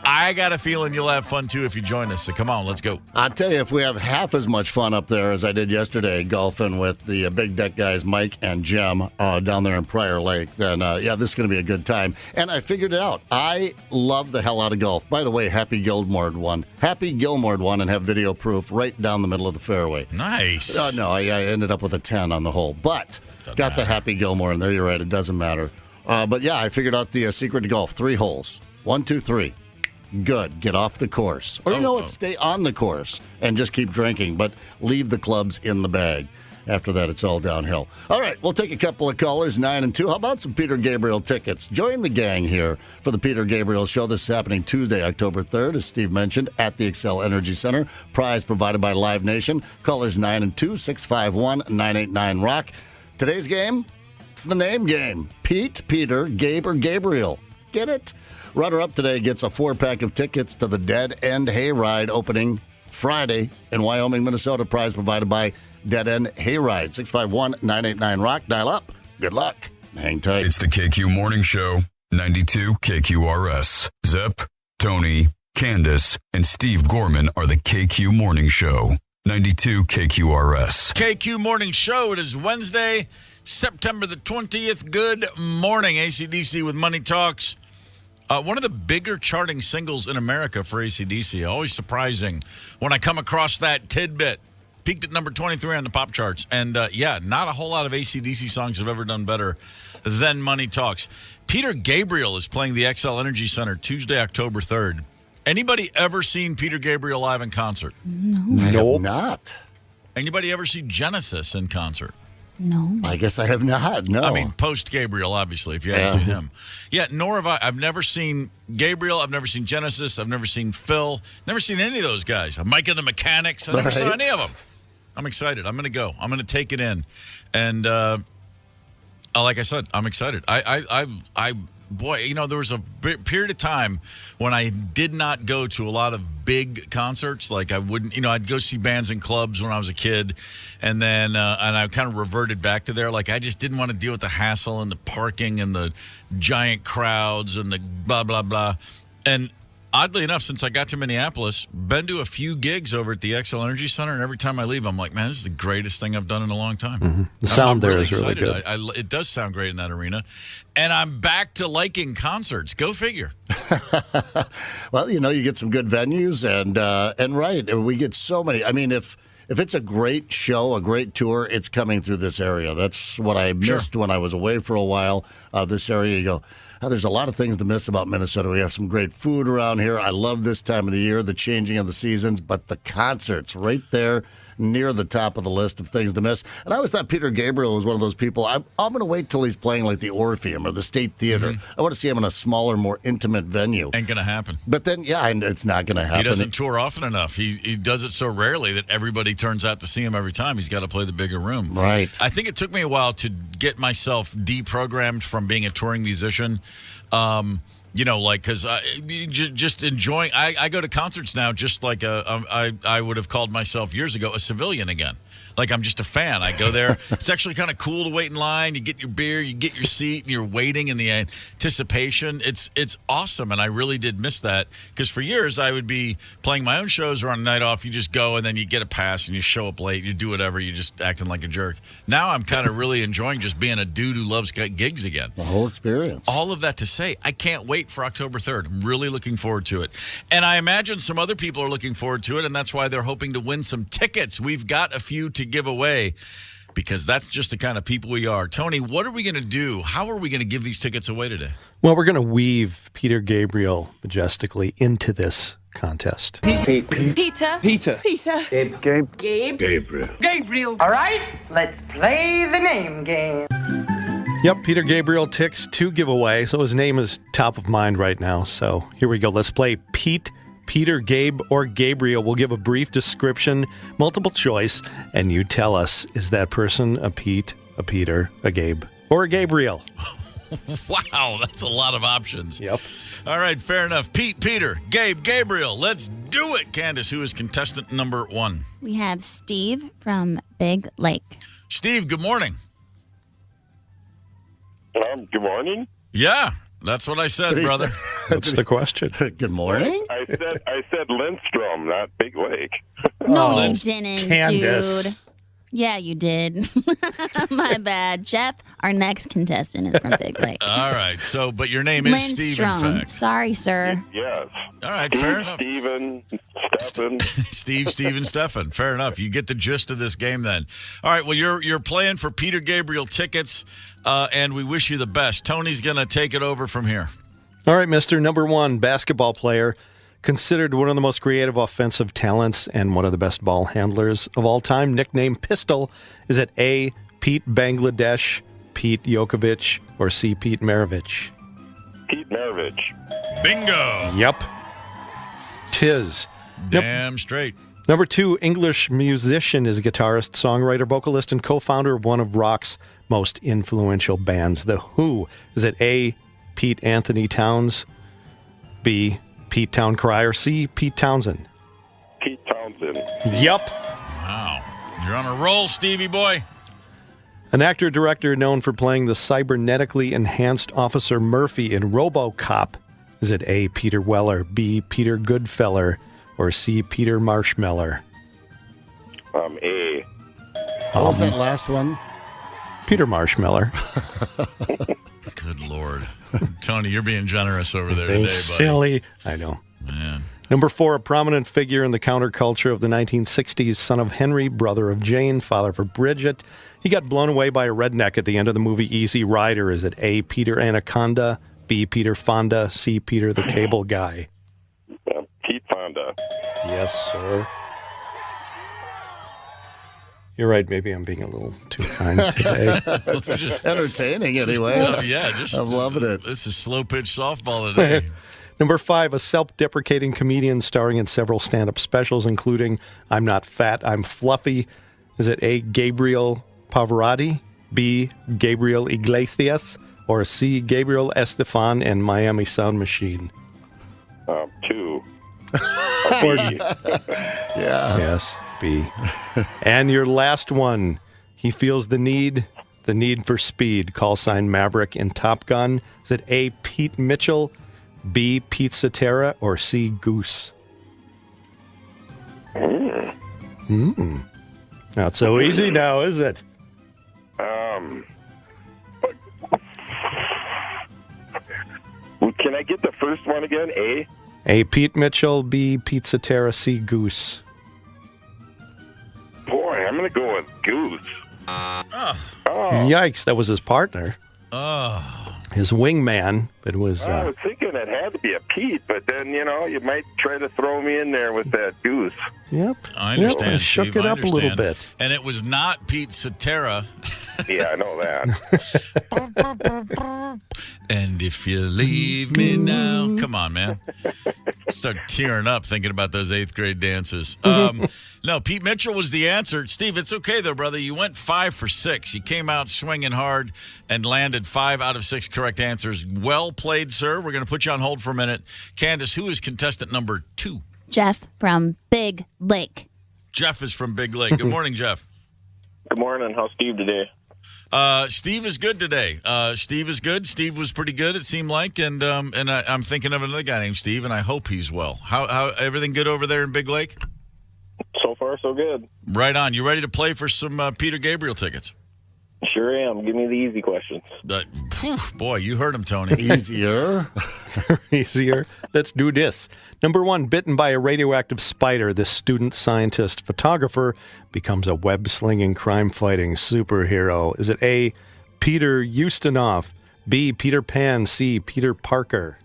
I got a feeling you'll have fun, too, if you join us. So come on, let's go. I'll tell you, if we have half as much fun up there as I did yesterday golfing with the Big Deck guys, Mike and Jim, down there in Prior Lake, then, this is going to be a good time. And I figured it out. I love the hell out of golf. By the way, Happy Gilmore won. Happy Gilmore won and have video proof right down the middle of the fairway. Nice. No, I ended up with a 10 on the hole. But got the Happy Gilmore, and there you're right. It doesn't matter. But, yeah, I figured out the secret to golf. 3 holes. 1, 2, 3. Good. Get off the course. Or stay on the course and just keep drinking, but leave the clubs in the bag. After that, it's all downhill. All right, we'll take a couple of callers, 9 and 2. How about some Peter Gabriel tickets? Join the gang here for the Peter Gabriel Show. This is happening Tuesday, October 3rd, as Steve mentioned, at the Xcel Energy Center. Prize provided by Live Nation. Callers 9 and 2, 651-989-ROCK. Today's game, it's the name game. Pete, Peter, Gabe, or Gabriel. Get it? Runner-up today gets a 4-pack of tickets to the Dead End Hayride opening Friday in Wyoming, Minnesota. Prize provided by Dead End Hayride. 651-989-ROCK. Dial up. Good luck. Hang tight. It's the KQ Morning Show, 92 KQRS. Zep, Tony, Candace, and Steve Gorman are the KQ Morning Show, 92 KQRS. KQ Morning Show. It is Wednesday, September the 20th. Good morning, AC/DC with Money Talks. One of the bigger charting singles in America for AC/DC. Always surprising when I come across that tidbit. Peaked at number 23 on the pop charts. And, not a whole lot of AC/DC songs have ever done better than Money Talks. Peter Gabriel is playing the Xcel Energy Center Tuesday, October 3rd. Anybody ever seen Peter Gabriel live in concert? I have not. Anybody ever see Genesis in concert? No. I guess I have not. No. I mean, post-Gabriel, obviously, if you haven't seen him. Yeah, nor have I. I've never seen Gabriel. I've never seen Genesis. I've never seen Phil. Never seen any of those guys. Mike and the Mechanics. I never saw any of them. I'm excited. I'm going to go. I'm going to take it in. And like I said, I'm excited. I boy, there was a period of time when I did not go to a lot of big concerts. Like I wouldn't, I'd go see bands in clubs when I was a kid, and then and I kind of reverted back to there. Like I just didn't want to deal with the hassle and the parking and the giant crowds and the blah blah blah. And oddly enough, since I got to Minneapolis, been to a few gigs over at the XL Energy Center, and every time I leave, I'm like, man, this is the greatest thing I've done in a long time. Mm-hmm. The sound there is excited. really good. It does sound great in that arena, and I'm back to liking concerts. Go figure. Well, you get some good venues, and right, we get so many. I mean, if it's a great show, a great tour, it's coming through this area. That's what I missed when I was away for a while. This area, you go, there's a lot of things to miss about Minnesota. We have some great food around here. I love this time of the year, the changing of the seasons, but the concerts right there near the top of the list of things to miss. And I always thought Peter Gabriel was one of those people. I'm going to wait till he's playing like the Orpheum or the State Theater. Mm-hmm. I want to see him in a smaller, more intimate venue. Ain't going to happen. But then, it's not going to happen. He doesn't tour often enough. He does it so rarely that everybody turns out to see him every time. He's got to play the bigger room. Right. I think it took me a while to get myself deprogrammed from being a touring musician. Because just enjoying. I go to concerts now just like I would have called myself years ago a civilian again. Like I'm just a fan. I go there. It's actually kind of cool to wait in line. You get your beer, you get your seat, and you're waiting in the anticipation. It's awesome, and I really did miss that because for years I would be playing my own shows or on a night off. You just go and then you get a pass and you show up late. You do whatever. You're just acting like a jerk. Now I'm kind of really enjoying just being a dude who loves gigs again. The whole experience. All of that to say, I can't wait for October 3rd. I'm really looking forward to it. And I imagine some other people are looking forward to it, and that's why they're hoping to win some tickets. We've got a few to give away because that's just the kind of people we are. Tony, what are we going to do? How are we going to give these tickets away today? Well, we're going to weave Peter Gabriel majestically into this contest. Peter. Gabriel. All right, let's play the name game. Yep, Peter Gabriel ticks to give away, so his name is top of mind right now. So here we go. Let's play Peter, Gabe, or Gabriel. We'll give a brief description, multiple choice, and you tell us, is that person a Pete, a Peter, a Gabe, or a Gabriel? Wow, that's a lot of options. Yep. All right, fair enough. Pete, Peter, Gabe, Gabriel. Let's do it. Candace, who is contestant number 1? We have Steve from Big Lake. Steve, good morning. Good morning. Yeah, that's what I said, brother. That's the question. Good morning. I said Lindstrom, not Big Lake. No, you didn't, Candace. dude. Yeah, you did. My bad. Jeff, our next contestant is from Big Lake. All right, but your name is Steve, in Lindstrom. fact. Sorry, sir. Yes. All right, fair enough. Steven, Stefan. Steve, and Stefan. Fair enough. You get the gist of this game then. All right, well, you're playing for Peter Gabriel tickets, and we wish you the best. Tony's going to take it over from here. All right, Mr. Number 1, basketball player, considered one of the most creative offensive talents and one of the best ball handlers of all time, nicknamed Pistol. Is it A, Pete Bangladesh, Pete Jokovic, or C, Pete Maravich? Pete Maravich. Bingo. Yep. Tis. Damn straight. Number 2, English musician, is guitarist, songwriter, vocalist, and co-founder of one of rock's most influential bands, The Who. Is it A, Pete Anthony Towns, B, Pete Town Crier, C, Pete Townsend? Pete Townsend. Yep. Wow. You're on a roll, Stevie boy. An actor-director known for playing the cybernetically enhanced Officer Murphy in RoboCop. Is it A, Peter Weller, B, Peter Goodfeller, or C, Peter Marshmallow? A. What was that last one? Peter Marshmallow. Good Lord. Tony, you're being generous over there Being today, buddy. silly. I know. Man. Number 4, a prominent figure in the counterculture of the 1960s, son of Henry, brother of Jane, father for Bridget. He got blown away by a redneck at the end of the movie Easy Rider. Is it A, Peter Anaconda, B, Peter Fonda, C, Peter the Cable Guy? Pete Fonda. Yes, sir. You're right. Maybe I'm being a little too kind today. It's just entertaining anyway. I'm loving it. This is slow pitch softball today. Number 5, a self-deprecating comedian starring in several stand-up specials, including I'm Not Fat, I'm Fluffy. Is it A, Gabriel Pavarotti, B, Gabriel Iglesias, or C. Gabriel Estefan and Miami Sound Machine? 2. Or, Yeah. yes, B. And your last one. He feels the need for speed. Call sign Maverick in Top Gun. Is it A. Pete Mitchell, B. Pete Cetera, or C. Goose? Not so easy now, is it? Can I get the first one again? A? A. Pete Mitchell, B. Pete Cetera, C. Goose. Boy, I'm going to go with Goose. Yikes, that was his partner. His wingman. It was. I was thinking it had to be a Pete, but then, you might try to throw me in there with that Goose. Yep. I understand. Yep, shook Steve, it I up a little understand. bit. And it was not Pete Cetera. Yeah, I know that. And if you leave me now, come on, man. Start tearing up thinking about those 8th grade dances. No, Pete Mitchell was the answer. Steve, it's okay though, brother. You went 5 for 6. You came out swinging hard and landed 5 out of 6 correct answers. Well played, sir. We're going to put you on hold for a minute. Candace, who is contestant number 2? Jeff from Big Lake. Jeff is from Big Lake. Good morning, Jeff. Good morning. How's Steve today? Steve is good today. Steve is good. Steve was pretty good, it seemed like, and I'm thinking of another guy named Steve, and I hope he's well. How everything good over there in Big Lake? So far, so good. Right on. You ready to play for some Peter Gabriel tickets? Sure am. Give me the easy questions. Boy, you heard him, Tony. Easier. Easier. Let's do this. Number 1, bitten by a radioactive spider, this student scientist photographer becomes a web-slinging, crime-fighting superhero. Is it A, Peter Ustinov, B, Peter Pan, C, Peter Parker?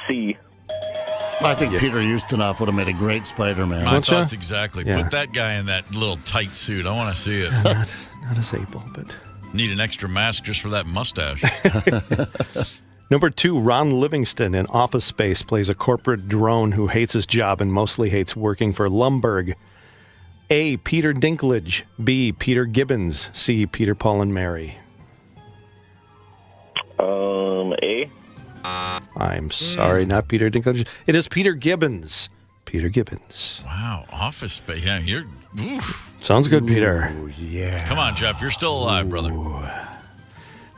C. I think Peter Ustinov would have made a great Spider-Man. My Don't ya? thoughts exactly. Yeah. Put that guy in that little tight suit. I want to see it. Not as able, but... Need an extra mask just for that mustache. Number 2, Ron Livingston in Office Space plays a corporate drone who hates his job and mostly hates working for Lumberg. A, Peter Dinklage. B, Peter Gibbons. C, Peter, Paul, and Mary. A. I'm sorry, not Peter Dinklage. It is Peter Gibbons. Peter Gibbons. Wow. Office Space. Yeah, you're... Oof. Sounds good, Peter. Come on, Jeff. You're still alive, brother.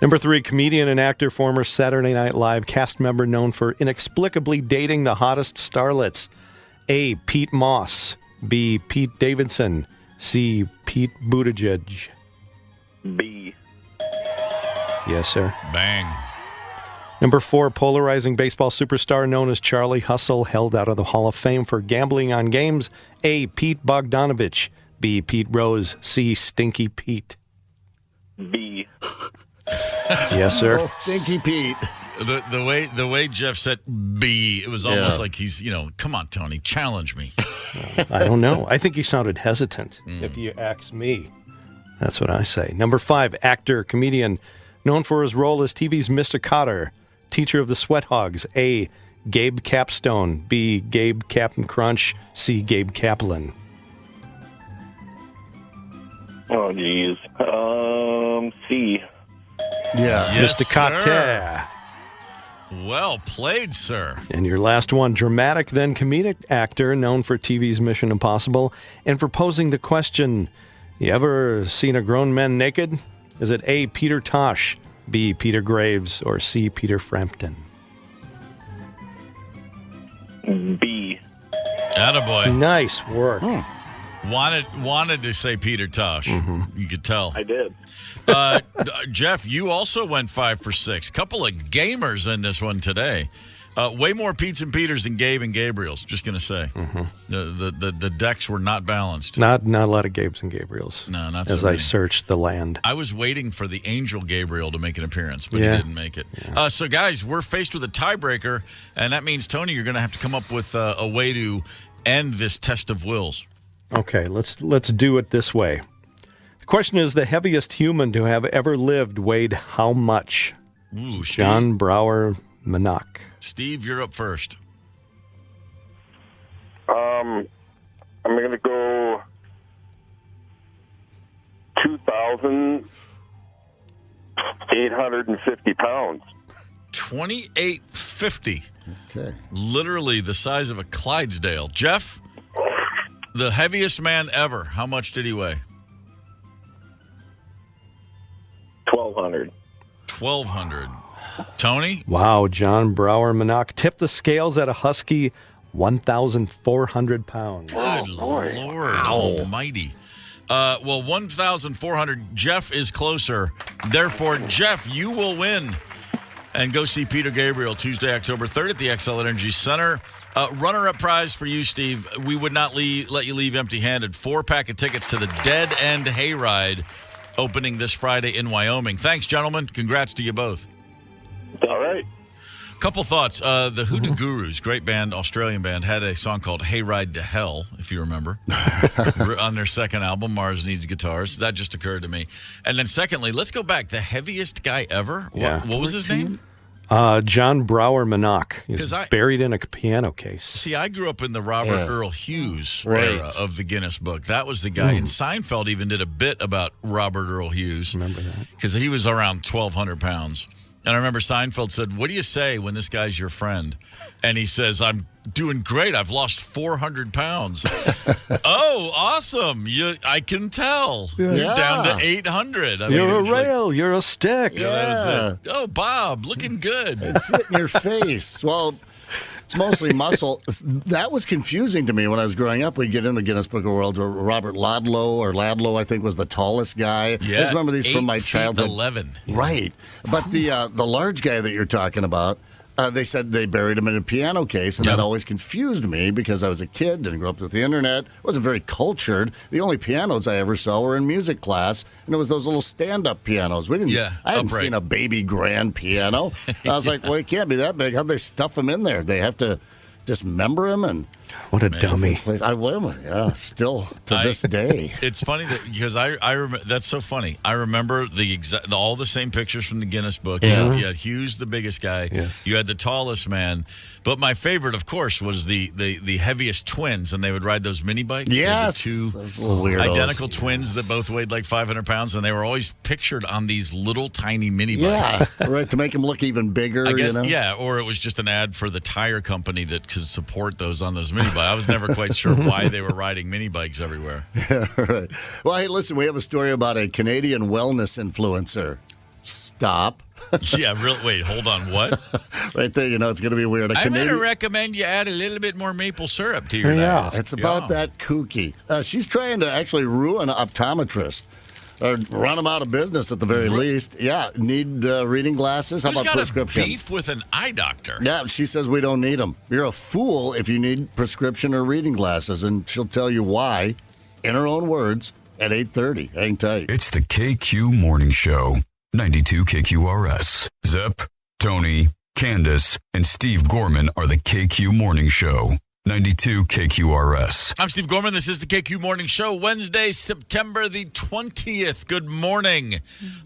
Number 3, comedian and actor, former Saturday Night Live cast member known for inexplicably dating the hottest starlets. A, Pete Moss. B, Pete Davidson. C, Pete Buttigieg. B. Yes, sir. Bang. Number 4, polarizing baseball superstar known as Charlie Hustle, held out of the Hall of Fame for gambling on games. A, Pete Bogdanovich. B, Pete Rose. C, Stinky Pete. B. Yes, sir. Oh, Stinky Pete. The way Jeff said B, it was almost like he's, come on, Tony, challenge me. I don't know. I think he sounded hesitant, if you ask me. That's what I say. Number 5, actor, comedian, known for his role as TV's Mr. Cotter, teacher of the Sweat Hogs. A, Gabe Capstone. B, Gabe Captain Crunch. C, Gabe Kaplan. Oh, geez. C. Yeah. Yes, Mr. Cotter. sir. Well played, sir. And your last one, dramatic then comedic actor known for TV's Mission Impossible and for posing the question, you ever seen a grown man naked? Is it A, Peter Tosh, B, Peter Graves, or C, Peter Frampton? B. Attaboy. Nice work. Wanted to say Peter Tosh. You could tell. I did. Jeff, you also went 5 for 6. Couple of gamers in this one today. Way more Pete's and Peters than Gabe and Gabriel's. Just gonna say, the decks were not balanced. Not a lot of Gabes and Gabriels. No, not so as I many. searched the land. I was waiting for the angel Gabriel to make an appearance, but Yeah. he didn't make it. So, guys, we're faced with a tiebreaker, and that means, Tony, you're going to have to come up with a way to end this test of wills. Okay, let's do it this way. The question is, the heaviest human to have ever lived weighed how much? Ooh, Steve, John Brower Manock. Steve, you're up first. I'm going to go 2,000 850 pounds. 2850. Okay. Literally the size of a Clydesdale. Jeff, the heaviest man ever. How much did he weigh? 1,200. 1,200. Tony? Wow, John Brower Manock tipped the scales at a husky 1,400 pounds. Good Lord almighty. Well, 1,400. Jeff is closer. Therefore, Jeff, you will win. And go see Peter Gabriel Tuesday, October 3rd at the XL Energy Center. Runner-up prize for you, Steve. We would not let you leave empty-handed. 4-pack of tickets to the Dead End Hayride opening this Friday in Wyoming. Thanks, gentlemen. Congrats to you both. All right. Couple thoughts. The Hoodoo Gurus, great band, Australian band, had a song called Hayride to Hell, if you remember, on their second album, Mars Needs Guitars. That just occurred to me. And then secondly, let's go back. The heaviest guy ever? Yeah. What was his name? John Brower Manock. He's 'Cause buried in a piano case. See, I grew up in the Robert Earl Hughes Right. era of the Guinness Book. That was the guy. And Seinfeld even did a bit about Robert Earl Hughes. Remember that? Because he was around 1,200 pounds. And I remember Seinfeld said, "What do you say when this guy's your friend?" And he says, "I'm doing great. I've lost 400 pounds." Oh, awesome. I can tell. Yeah. Down to 800. You're a it's like, rail. You're a stick. yeah, that was it. Oh, Bob, looking good. It's in your face. Well, it's mostly muscle. That was confusing to me when I was growing up. We'd get in the Guinness Book of World where Robert Ladlow, I think, was the tallest guy. I just remember these from my 8 feet childhood. 11. Right. But the large guy that you're talking about, they said they buried him in a piano case, and that always confused me because I was a kid, didn't grow up with the internet, wasn't very cultured. The only pianos I ever saw were in music class, and it was those little stand-up pianos. I hadn't upright. seen a baby grand piano. I was like, well, it can't be that big. How'd they stuff him in there? They have to dismember him and... What a dummy. I will. Yeah, still to this day. It's funny that because I remember that's so funny. I remember all the same pictures from the Guinness Book. Yeah. You had Hughes, the biggest guy. Yeah. You had the tallest man. But my favorite, of course, was the heaviest twins, and they would ride those mini bikes. Yes, The two those little weirdos. identical twins that both weighed like 500 pounds, and they were always pictured on these little tiny mini bikes. Yeah, right, to make him look even bigger. I guess, you know? yeah, or it was just an ad for the tire company that could support those on those mini bikes. I was never quite sure why they were riding mini bikes everywhere. Yeah, right. Well, hey, listen, we have a story about a Canadian wellness influencer. Stop. Yeah, wait, hold on, what? Right there, it's going to be weird. I'm going to recommend you add a little bit more maple syrup to your Yeah. diet. It's about that kooky. She's trying to actually ruin optometrists. Or run them out of business at the very least. Yeah, need reading glasses? How Who's about got prescription? a beef with an eye doctor? Yeah, she says we don't need them. You're a fool if you need prescription or reading glasses, and she'll tell you why, in her own words, at 8:30. Hang tight. It's the KQ Morning Show. 92 KQRS. Zep, Tony, Candace, and Steve Gorman are the KQ Morning Show. 92 KQRS. I'm Steve Gorman. This is the KQ Morning Show, Wednesday, September the 20th. Good morning.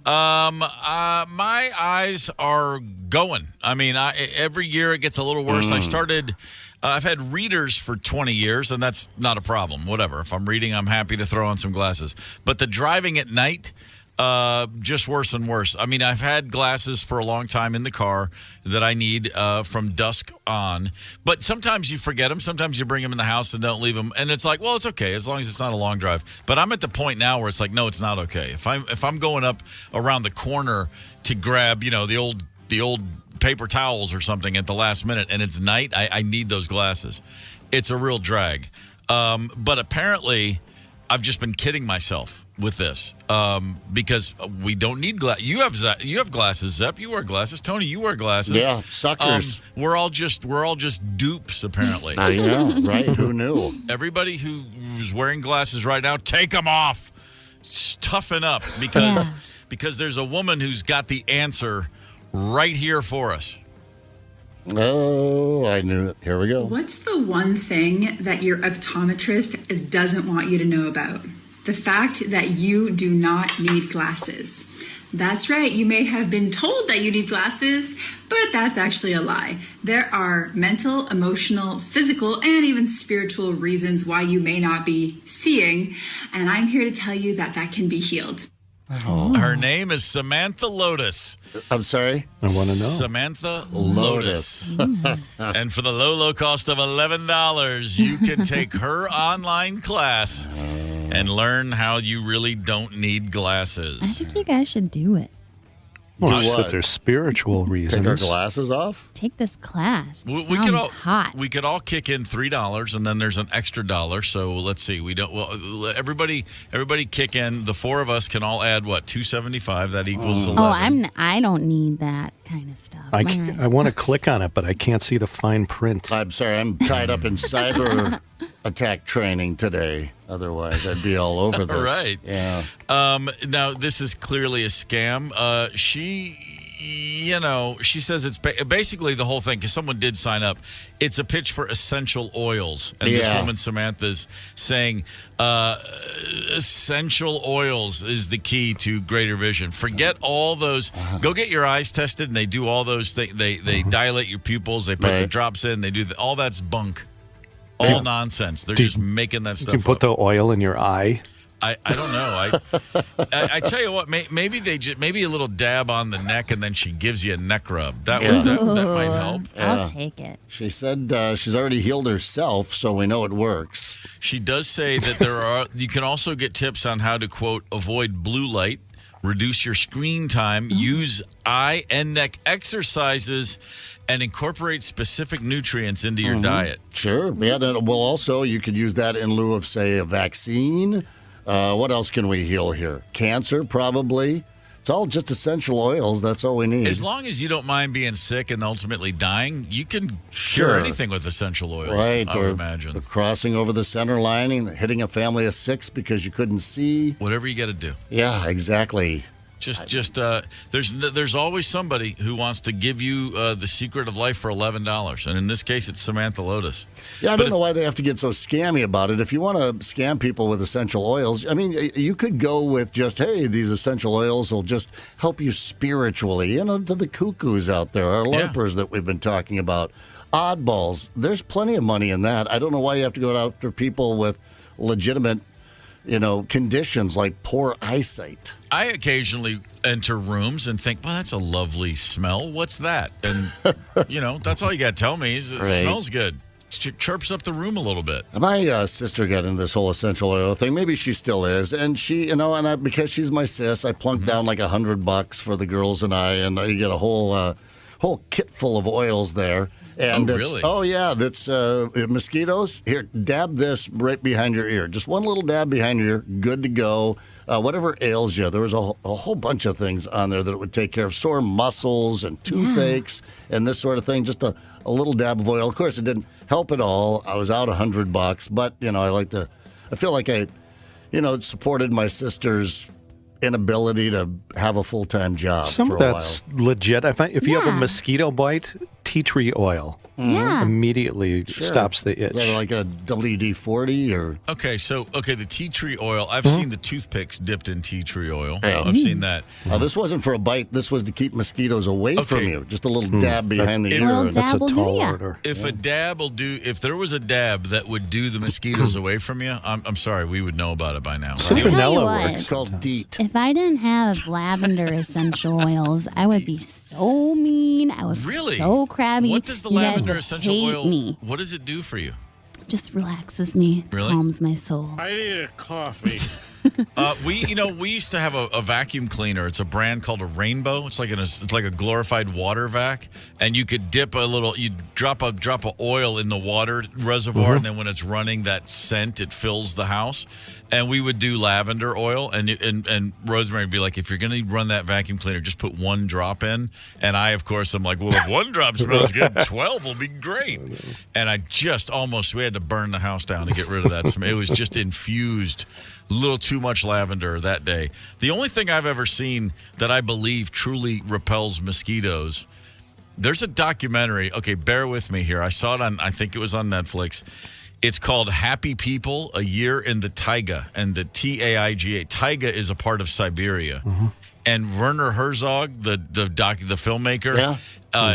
My eyes are going. I mean, every year it gets a little worse. I've had readers for 20 years, and that's not a problem. Whatever. If I'm reading, I'm happy to throw on some glasses. But the driving at night, just worse and worse. I mean, I've had glasses for a long time in the car that I need from dusk on. But sometimes you forget them. Sometimes you bring them in the house and don't leave them. And it's like, well, it's okay as long as it's not a long drive. But I'm at the point now where it's like, no, it's not okay. If I'm going up around the corner to grab, the old paper towels or something at the last minute and it's night, I need those glasses. It's a real drag. But apparently, I've just been kidding myself with this because we don't need glasses. You have glasses, Zep. You wear glasses. Tony, you wear glasses. Yeah, suckers. We're all just dupes, apparently. I know, right? Who knew? Everybody who's wearing glasses right now, take them off. Toughen up because there's a woman who's got the answer right here for us. Oh, I knew it. Here we go. What's the one thing that your optometrist doesn't want you to know about? The fact that you do not need glasses. That's right, you may have been told that you need glasses, but that's actually a lie. There are mental, emotional, physical, and even spiritual reasons why you may not be seeing, and I'm here to tell you that can be healed. Her name is Samantha Lotus. I'm sorry? I want to know. Samantha Lotus. And for the low cost of $11, you can take her online class and learn how you really don't need I glasses. think you guys should do it. Well, Do just what? if there's spiritual reasons. Take our glasses off? Take this class. We Sounds could all hot. we could all kick in $3, and then there's an extra $1. So let's see. We don't. Well, everybody kick in. The four of us can all add what $2.75. That equals 11. I don't need that kind of stuff. I want to click on it, but I can't see the fine print. I'm sorry. I'm tied up in cyber attack training today. Otherwise, I'd be all over this. Right. Yeah. Now this is clearly a scam. She says it's basically the whole thing, because someone did sign up. It's a pitch for essential oils. And this woman, Samantha's saying essential oils is the key to greater vision. Forget all those. Go get your eyes tested, and they do all those things. They dilate your pupils. They put the drops in. They do all that's bunk. All nonsense. They're just making that stuff You can put the oil in your eye. I don't know. I tell you what, maybe maybe a little dab on the neck, and then she gives you a neck rub. That might help. I'll take it. She said she's already healed herself, so we know it works. She does say that you can also get tips on how to, quote, avoid blue light, reduce your screen time, use eye and neck exercises, and incorporate specific nutrients into your diet. Sure. Yeah. Well, also, you could use that in lieu of, say, a vaccine. What else can we heal here? Cancer, probably. It's all just essential oils. That's all we need. As long as you don't mind being sick and ultimately dying, you can cure anything with essential oils, right, I would imagine. Crossing over the center lining, hitting a family of 6 because you couldn't see. Whatever you got to do. Yeah, exactly. There's always somebody who wants to give you the secret of life for $11, and in this case, it's Samantha Lotus. Yeah, I don't know why they have to get so scammy about it. If you want to scam people with essential oils, I mean, you could go with just, hey, these essential oils will just help you spiritually. To the cuckoos out there, our LARPers that we've been talking about, oddballs. There's plenty of money in that. I don't know why you have to go after people with legitimate conditions like poor eyesight. I occasionally enter rooms and think, well, that's a lovely smell. What's that? And, that's all you got to tell me is it smells good. Chirps up the room a little bit. My sister got into this whole essential oil thing. Maybe she still is. And she, because she's my sis, I plunked down like $100 for the girls and I, and you get a whole kit full of oils there. And really? Oh, yeah. That's mosquitoes. Here, dab this right behind your ear. Just one little dab behind your ear. Good to go. Whatever ails you. There was a whole bunch of things on there that it would take care of. Sore muscles and toothaches and this sort of thing. Just a little dab of oil. Of course, it didn't help at all. I was out $100. But, I feel like I supported my sister's inability to have a full-time job. Some for of a that's legit. If you have a mosquito bite, tea tree oil immediately stops the itch. Is that like a WD-40 or? Okay, the tea tree oil. I've seen the toothpicks dipped in tea tree oil. Yeah. I've seen that. This wasn't for a bite. This was to keep mosquitoes away from you. Just a little dab behind the ear. That's a tall order. If a dab will do, if there was a dab that would do the mosquitoes away from you, I'm sorry, we would know about it by now. Vanilla works. It's called DEET. If I didn't have lavender essential oils, I would be so mean. I would be so crabby. What does the You guys lavender would essential hate oil? me. What does it do for you? Just relaxes me. Really? Calms my soul. I need a coffee. We used to have a vacuum cleaner. It's a brand called a Rainbow. It's like a glorified water vac, and you could dip you drop a drop of oil in the water reservoir, and then when it's running, that scent it fills the house. And we would do lavender oil, and Rosemary would be like, if you're going to run that vacuum cleaner, just put 1 drop in. And I, of course, I'm like, well, if 1 drop smells good, 12 will be great. And I just we had to burn the house down to get rid of that. It was just infused. A little too much lavender that day. The only thing I've ever seen that I believe truly repels mosquitoes, there's a documentary. Okay, bear with me here. I saw it I think it was on Netflix. It's called Happy People, A Year in the Taiga, and the Taiga. Taiga is a part of Siberia. And Werner Herzog, the filmmaker,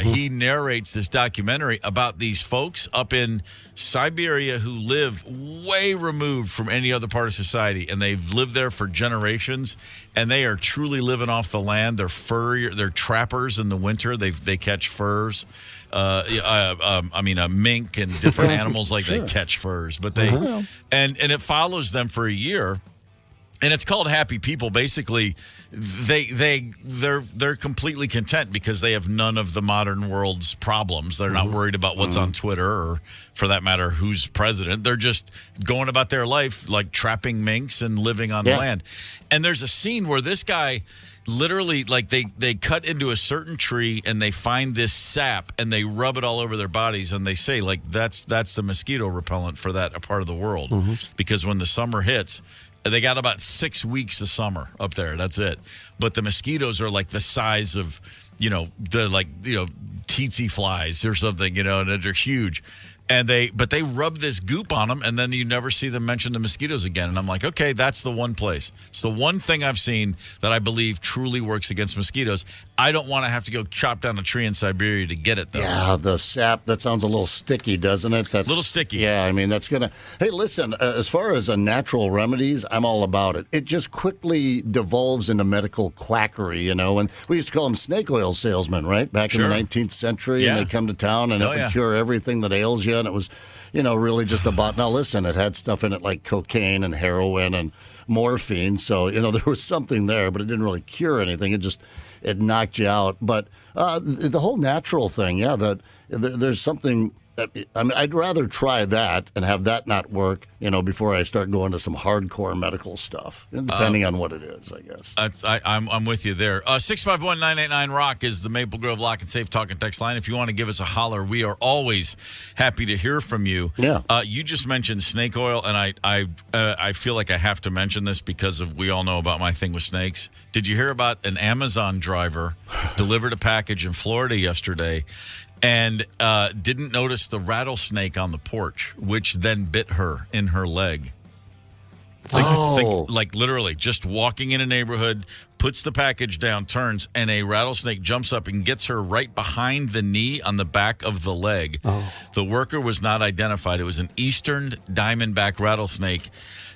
he narrates this documentary about these folks up in Siberia who live way removed from any other part of society, and they've lived there for generations, and they are truly living off the land. They're trappers in the winter. They catch furs. A mink and different animals they catch furs, but they and it follows them for a year. And it's called Happy People. Basically, they're completely content because they have none of the modern world's problems. They're not worried about what's on Twitter or, for that matter, who's president. They're just going about their life like trapping minks and living on land. And there's a scene where this guy literally, they cut into a certain tree and they find this sap and they rub it all over their bodies, and they say that's the mosquito repellent for that part of the world, because when the summer hits. They got about 6 weeks of summer up there. That's it. But the mosquitoes are like the size of, tsetse flies or something, and they're huge. And they rub this goop on them, and then you never see them mention the mosquitoes again. And I'm like, okay, that's the one place. It's the one thing I've seen that I believe truly works against mosquitoes. I don't want to have to go chop down a tree in Siberia to get it, though. Yeah, the sap, that sounds a little sticky, doesn't it? That's a little sticky. Yeah, I mean, that's going to... Hey, listen, as far as natural remedies, I'm all about it. It just quickly devolves into medical quackery, and we used to call them snake oil salesmen, right? Back in the 19th century, and they come to town, and it would cure everything that ails you, and it was, really just about... Now, listen, it had stuff in it like cocaine and heroin and morphine, so, there was something there, but it didn't really cure anything. It knocked you out. But the whole natural thing, there's something. I'd rather try that and have that not work, before I start going to some hardcore medical stuff, depending on what it is, I guess. I'm with you there. 651-989-ROCK is the Maple Grove Lock and Safe Talk and Text line. If you want to give us a holler, we are always happy to hear from you. Yeah. You just mentioned snake oil, and I feel like I have to mention this because we all know about my thing with snakes. Did you hear about an Amazon driver delivered a package in Florida yesterday and didn't notice the rattlesnake on the porch, which then bit her in her leg? Think, literally, just walking in a neighborhood, puts the package down, turns, and a rattlesnake jumps up and gets her right behind the knee on the back of the leg. The worker was not identified. It was an eastern diamondback rattlesnake.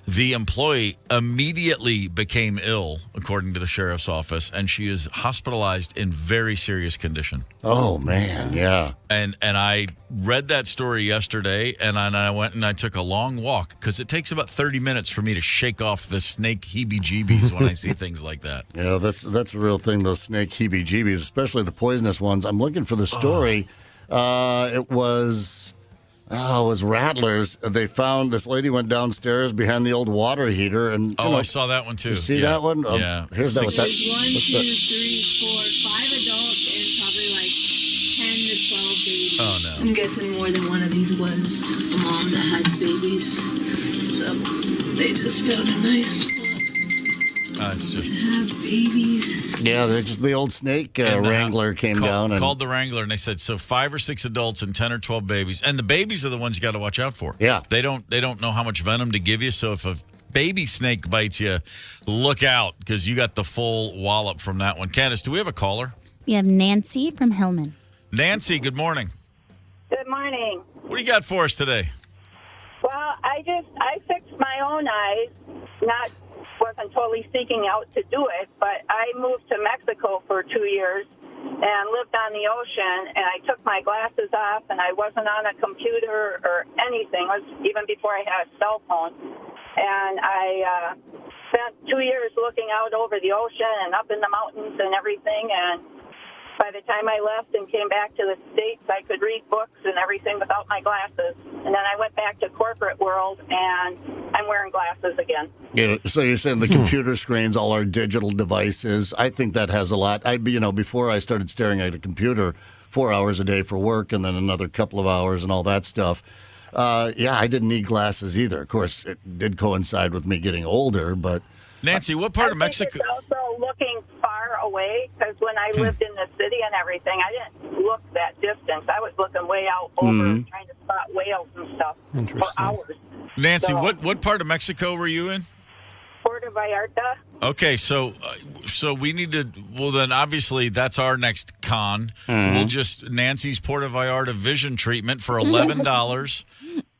The employee immediately became ill, according to the sheriff's office, and she is hospitalized in very serious condition. Oh, man, yeah. And I read that story yesterday, and I went and I took a long walk, because it takes about 30 minutes for me to shake off the snake heebie-jeebies when I see things like that. Yeah, that's a real thing, those snake heebie-jeebies, especially the poisonous ones. I'm looking for the story. It was rattlers. They found this lady went downstairs behind the old water heater, and I saw that one too. You see that one? Yeah. Here's that. There's 1, 2, 3, 4, 5 adults and probably like 10 to 12 babies. Oh no! I'm guessing more than one of these was a mom that had babies, so they just found a nice spot. It's just have babies. Yeah, they're just the old snake wrangler came down and called the wrangler, and they said 5 or 6 adults and 10 or 12 babies, and the babies are the ones you got to watch out for. Yeah, they don't know how much venom to give you, so if a baby snake bites you, look out, because you got the full wallop from that one. Candace, do we have a caller? We have Nancy from Hillman. Nancy, good morning. Good morning. What do you got for us today? Well, I fixed my own eyes, wasn't totally seeking out to do it, but I moved to Mexico for 2 years and lived on the ocean, and I took my glasses off, and I wasn't on a computer or anything. It was even before I had a cell phone. And I spent 2 years looking out over the ocean and up in the mountains and everything, and by the time I left and came back to the States, I could read books and everything without my glasses. And then I went back to corporate world, and I'm wearing glasses again. Yeah, so you're saying the computer screens, all our digital devices. I think that has a lot. Before I started staring at a computer 4 hours a day for work and then another couple of hours and all that stuff. I didn't need glasses either. Of course, it did coincide with me getting older, but... Nancy, what part of Mexico... It's also looking far away, because when I lived in the city and everything, I didn't look that distance. I was looking way out over, trying to spot whales and stuff for hours. Nancy, what part of Mexico were you in? Puerto Vallarta. Okay, so we need to. Well, then obviously that's our next con. We'll just Nancy's Puerto Vallarta vision treatment for $11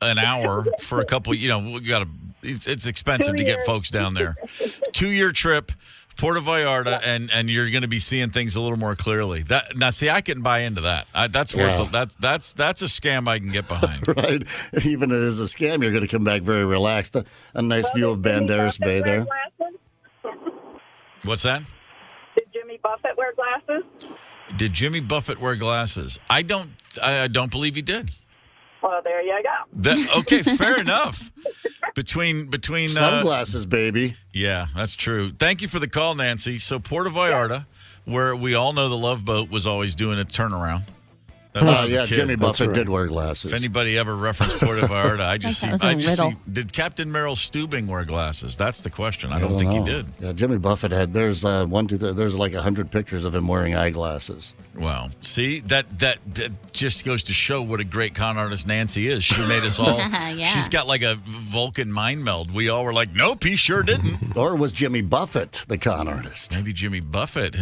an hour for a couple. You know, we got to. It's expensive to get folks down there. 2-year trip, Puerto Vallarta, and you're going to be seeing things a little more clearly. That now, see, I can buy into that. That's worth it. That's a scam I can get behind. Right. Even if it is a scam, you're going to come back very relaxed. A nice view of Banderas Bay there. What's that? Did Jimmy Buffett wear glasses? Did Jimmy Buffett wear glasses? I don't believe he did. Well, there you go. Okay, fair enough. Between sunglasses, baby. Yeah, that's true. Thank you for the call, Nancy. So Puerto Vallarta, where we all know the Love Boat was always doing a turnaround. Jimmy Buffett did wear glasses. If anybody ever referenced Puerto Vallarta, I just see. Did Captain Merrill Stubing wear glasses? That's the question. I don't think he did. Yeah, Jimmy Buffett had. There's there's like 100 pictures of him wearing eyeglasses. Wow. See, that just goes to show what a great con artist Nancy is. She made us all. Yeah. She's got like a Vulcan mind meld. We all were like, nope, he sure didn't. Or was Jimmy Buffett the con artist? Maybe Jimmy Buffett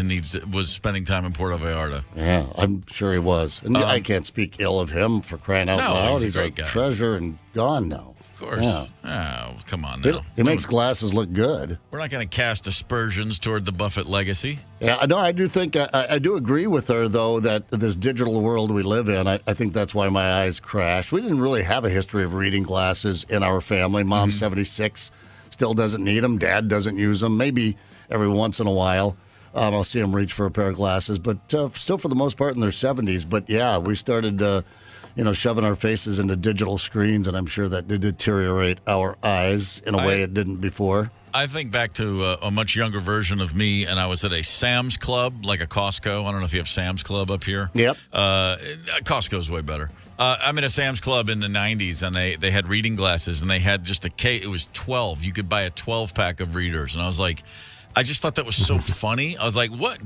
was spending time in Puerto Vallarta. Yeah, I'm sure he was. And I can't speak ill of him for crying out loud. He's a treasure and gone now. Of course. Yeah. Oh, come on now. He makes glasses look good. We're not going to cast aspersions toward the Buffett legacy. Yeah, no, I do think, I do agree with her, though, that this digital world we live in, I think that's why my eyes crash. We didn't really have a history of reading glasses in our family. Mom's 76, still doesn't need them. Dad doesn't use them. Maybe every once in a while. I'll see them reach for a pair of glasses, but still for the most part in their 70s. But yeah, we started, shoving our faces into digital screens, and I'm sure that did deteriorate our eyes in a way it didn't before. I think back to a much younger version of me, and I was at a Sam's Club, like a Costco. I don't know if you have Sam's Club up here. Yep. Costco's way better. I'm at a Sam's Club in the 90s, and they had reading glasses, and they had just a case. It was 12. You could buy a 12-pack of readers, and I was like, I just thought that was so funny. I was like, what?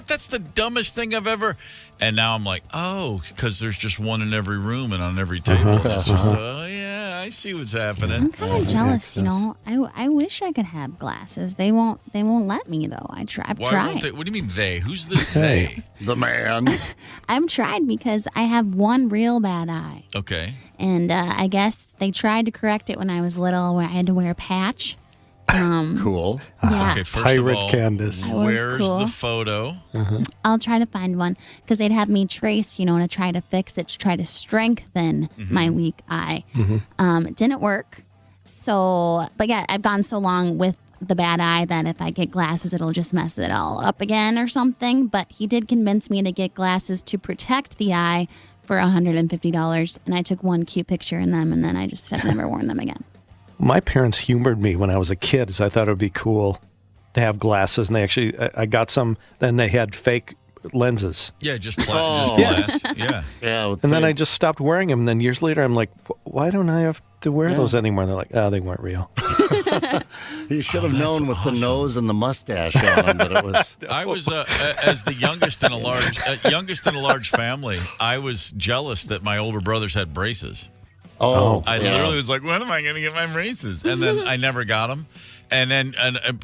That's the dumbest thing I've ever. And now I'm like, oh, because there's just one in every room and on every table. That's just, yeah, I see what's happening. I'm kind of jealous, I wish I could have glasses. They won't let me though. I've tried. What do you mean they? Who's this they? The man. I've tried because I have one real bad eye. Okay. And I guess they tried to correct it when I was little, where I had to wear a patch. Cool. Yeah. Okay, first Pirate of all, Candace. Where's the photo? I'll try to find one because they'd have me trace, to try to fix it, to try to strengthen my weak eye. It didn't work. So, but yeah, I've gone so long with the bad eye that if I get glasses, it'll just mess it all up again or something. But he did convince me to get glasses to protect the eye for $150. And I took one cute picture in them, and then I just have never worn them again. My parents humored me when I was a kid, so I thought it would be cool to have glasses. And they actually, I got some, then they had fake lenses. Yeah, just glass. Yeah. And then I just stopped wearing them. And then years later, I'm like, why don't I have to wear those anymore? And they're like, they weren't real. You should have known with the nose and the mustache on them that it was. I was as the youngest in a large family. I was jealous that my older brothers had braces. I literally was like, when am I going to get my braces? And then I never got them. And then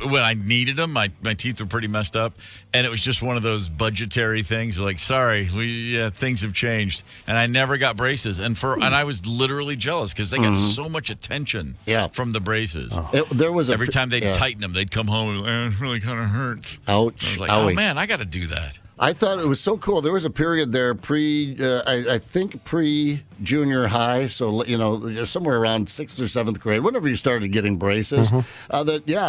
when I needed them, my teeth were pretty messed up. And it was just one of those budgetary things. Like, sorry, things have changed. And I never got braces. And I was literally jealous because they got so much attention from the braces. Every time they'd tighten them, they'd come home and it really kind of hurts. Ouch. I was like, oh, man, I got to do that. I thought it was so cool. There was a period there I think pre-junior high, so, somewhere around 6th or 7th grade, whenever you started getting braces,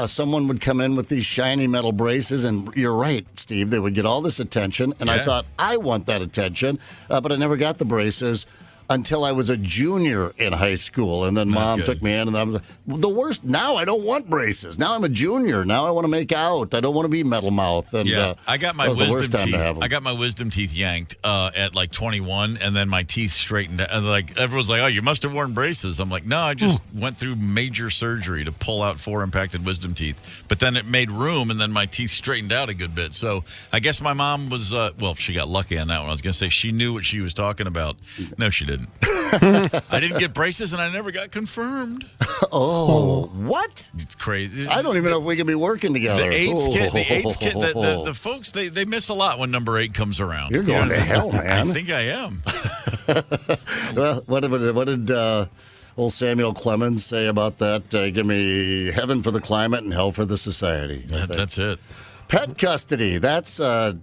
someone would come in with these shiny metal braces, and you're right, Steve, they would get all this attention, and I thought, I want that attention, but I never got the braces until I was a junior in high school, and then Mom took me in, and I was like, the worst. Now I don't want braces. Now I'm a junior. Now I want to make out. I don't want to be metal mouth. And I got my wisdom teeth. I got my wisdom teeth yanked at like 21, and then my teeth straightened. And like everyone's like, "Oh, you must have worn braces." I'm like, "No, I just went through major surgery to pull out 4 impacted wisdom teeth." But then it made room, and then my teeth straightened out a good bit. So I guess my mom was she got lucky on that one. I was gonna say she knew what she was talking about. No, she didn't. didn't. I didn't get braces, and I never got confirmed. Oh, what? It's crazy. I don't even know if we can be working together. The eighth kid, the folks, they miss a lot when number 8 comes around. You're going to hell, man. I think I am. Well, what did old Samuel Clemens say about that? Give me heaven for the climate and hell for the society. That's it. Pet custody. That's a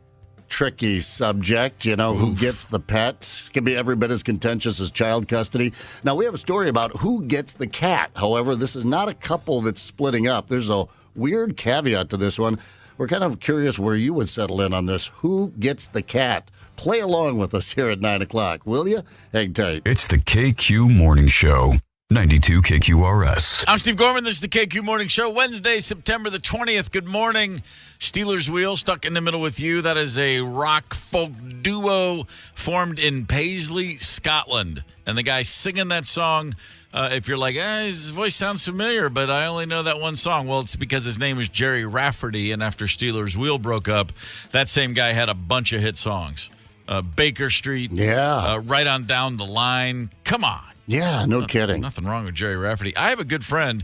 tricky subject. You know, who gets the pet can be every bit as contentious as child custody. Now, we have a story about who gets the cat. However, this is not a couple that's splitting up. There's a weird caveat to this one. We're kind of curious where you would settle in on this. Who gets the cat? Play along with us here at 9 o'clock, will you? Hang tight. It's the KQ Morning Show, 92 KQRS. I'm Steve Gorman. This is the KQ Morning Show, Wednesday, September the 20th. Good morning. Steelers Wheel, stuck in the middle with you. That is a rock folk duo formed in Paisley, Scotland. And the guy singing that song, if you're like, his voice sounds familiar, but I only know that one song. Well, it's because his name is Jerry Rafferty, and after Steelers Wheel broke up, that same guy had a bunch of hit songs. Baker Street, right on down the line. Come on. Yeah, no kidding. Nothing wrong with Jerry Rafferty. I have a good friend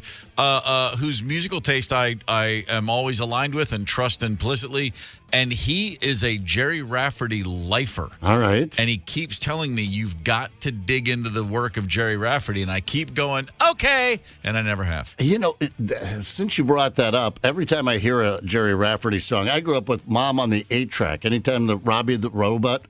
whose musical taste I am always aligned with and trust implicitly, and he is a Jerry Rafferty lifer. All right. And he keeps telling me, you've got to dig into the work of Jerry Rafferty, and I keep going, okay, and I never have. You know, since you brought that up, every time I hear a Jerry Rafferty song, I grew up with Mom on the 8-track. Anytime the Robbie the Robot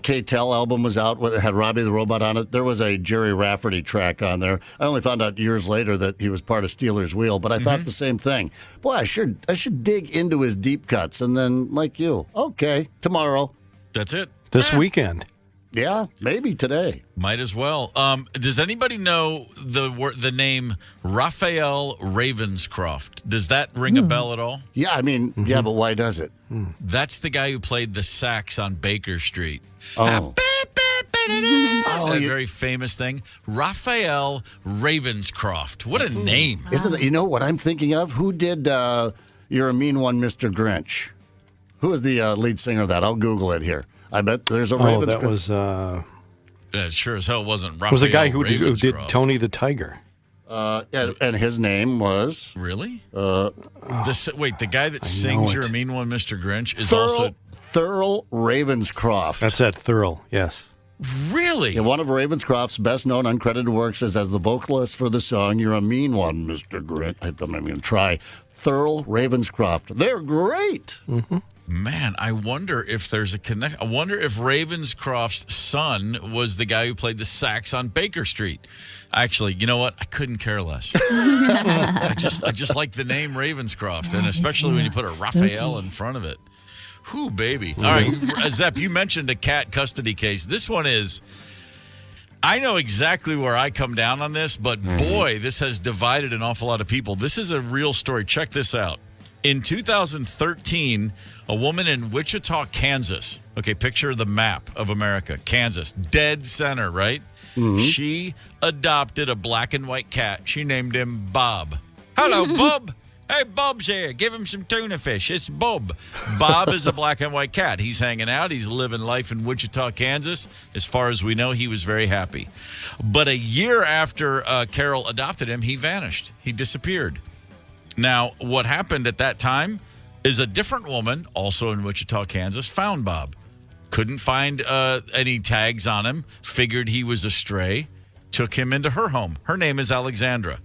K-Tel album was out, it had Robbie the Robot on it, there was a Jerry Rafferty track on there. I only found out years later that he was part of Steelers Wheel, but I thought the same thing. Boy, I should dig into his deep cuts, and then, like you, okay, tomorrow. That's it. This weekend. Yeah, maybe today. Might as well. Does anybody know the name Raphael Ravenscroft? Does that ring a bell at all? Yeah, I mean, yeah, but why does it? That's the guy who played the sax on Baker Street. Oh. That very famous thing. Raphael Ravenscroft. What a name. Isn't it? You know what I'm thinking of? Who did You're a Mean One, Mr. Grinch? Who is the lead singer of that? I'll Google it here. I bet there's a Ravenscroft. That was... That sure as hell wasn't Raphael. It was a guy who did Tony the Tiger. And his name was... Really? The guy that sings You're a Mean One, Mr. Grinch is also... Thurl Ravenscroft. That's that Thurl, yes. Really? Yeah, one of Ravenscroft's best-known uncredited works is as the vocalist for the song You're a Mean One, Mr. Grinch. I'm not going to try. Thurl Ravenscroft. They're great. Mm-hmm. Man, I wonder if there's a connection. I wonder if Ravenscroft's son was the guy who played the sax on Baker Street. Actually, you know what? I couldn't care less. I just like the name Ravenscroft, and especially when you put a Raphael in front of it. Whew, baby. All right, Zepp, you mentioned a cat custody case. This one is... I know exactly where I come down on this, but boy, this has divided an awful lot of people. This is a real story. Check this out. In 2013, a woman in Wichita, Kansas, okay, picture the map of America, Kansas, dead center, right? She adopted a black and white cat. She named him Bob. Hello, Bob. Hey, Bob's here. Give him some tuna fish. It's Bob. Bob is a black and white cat. He's hanging out. He's living life in Wichita, Kansas. As far as we know, he was very happy. But a year after Carol adopted him, he vanished. He disappeared. Now, what happened at that time is a different woman, also in Wichita, Kansas, found Bob. Couldn't find any tags on him, figured he was a stray, took him into her home. Her name is Alexandra.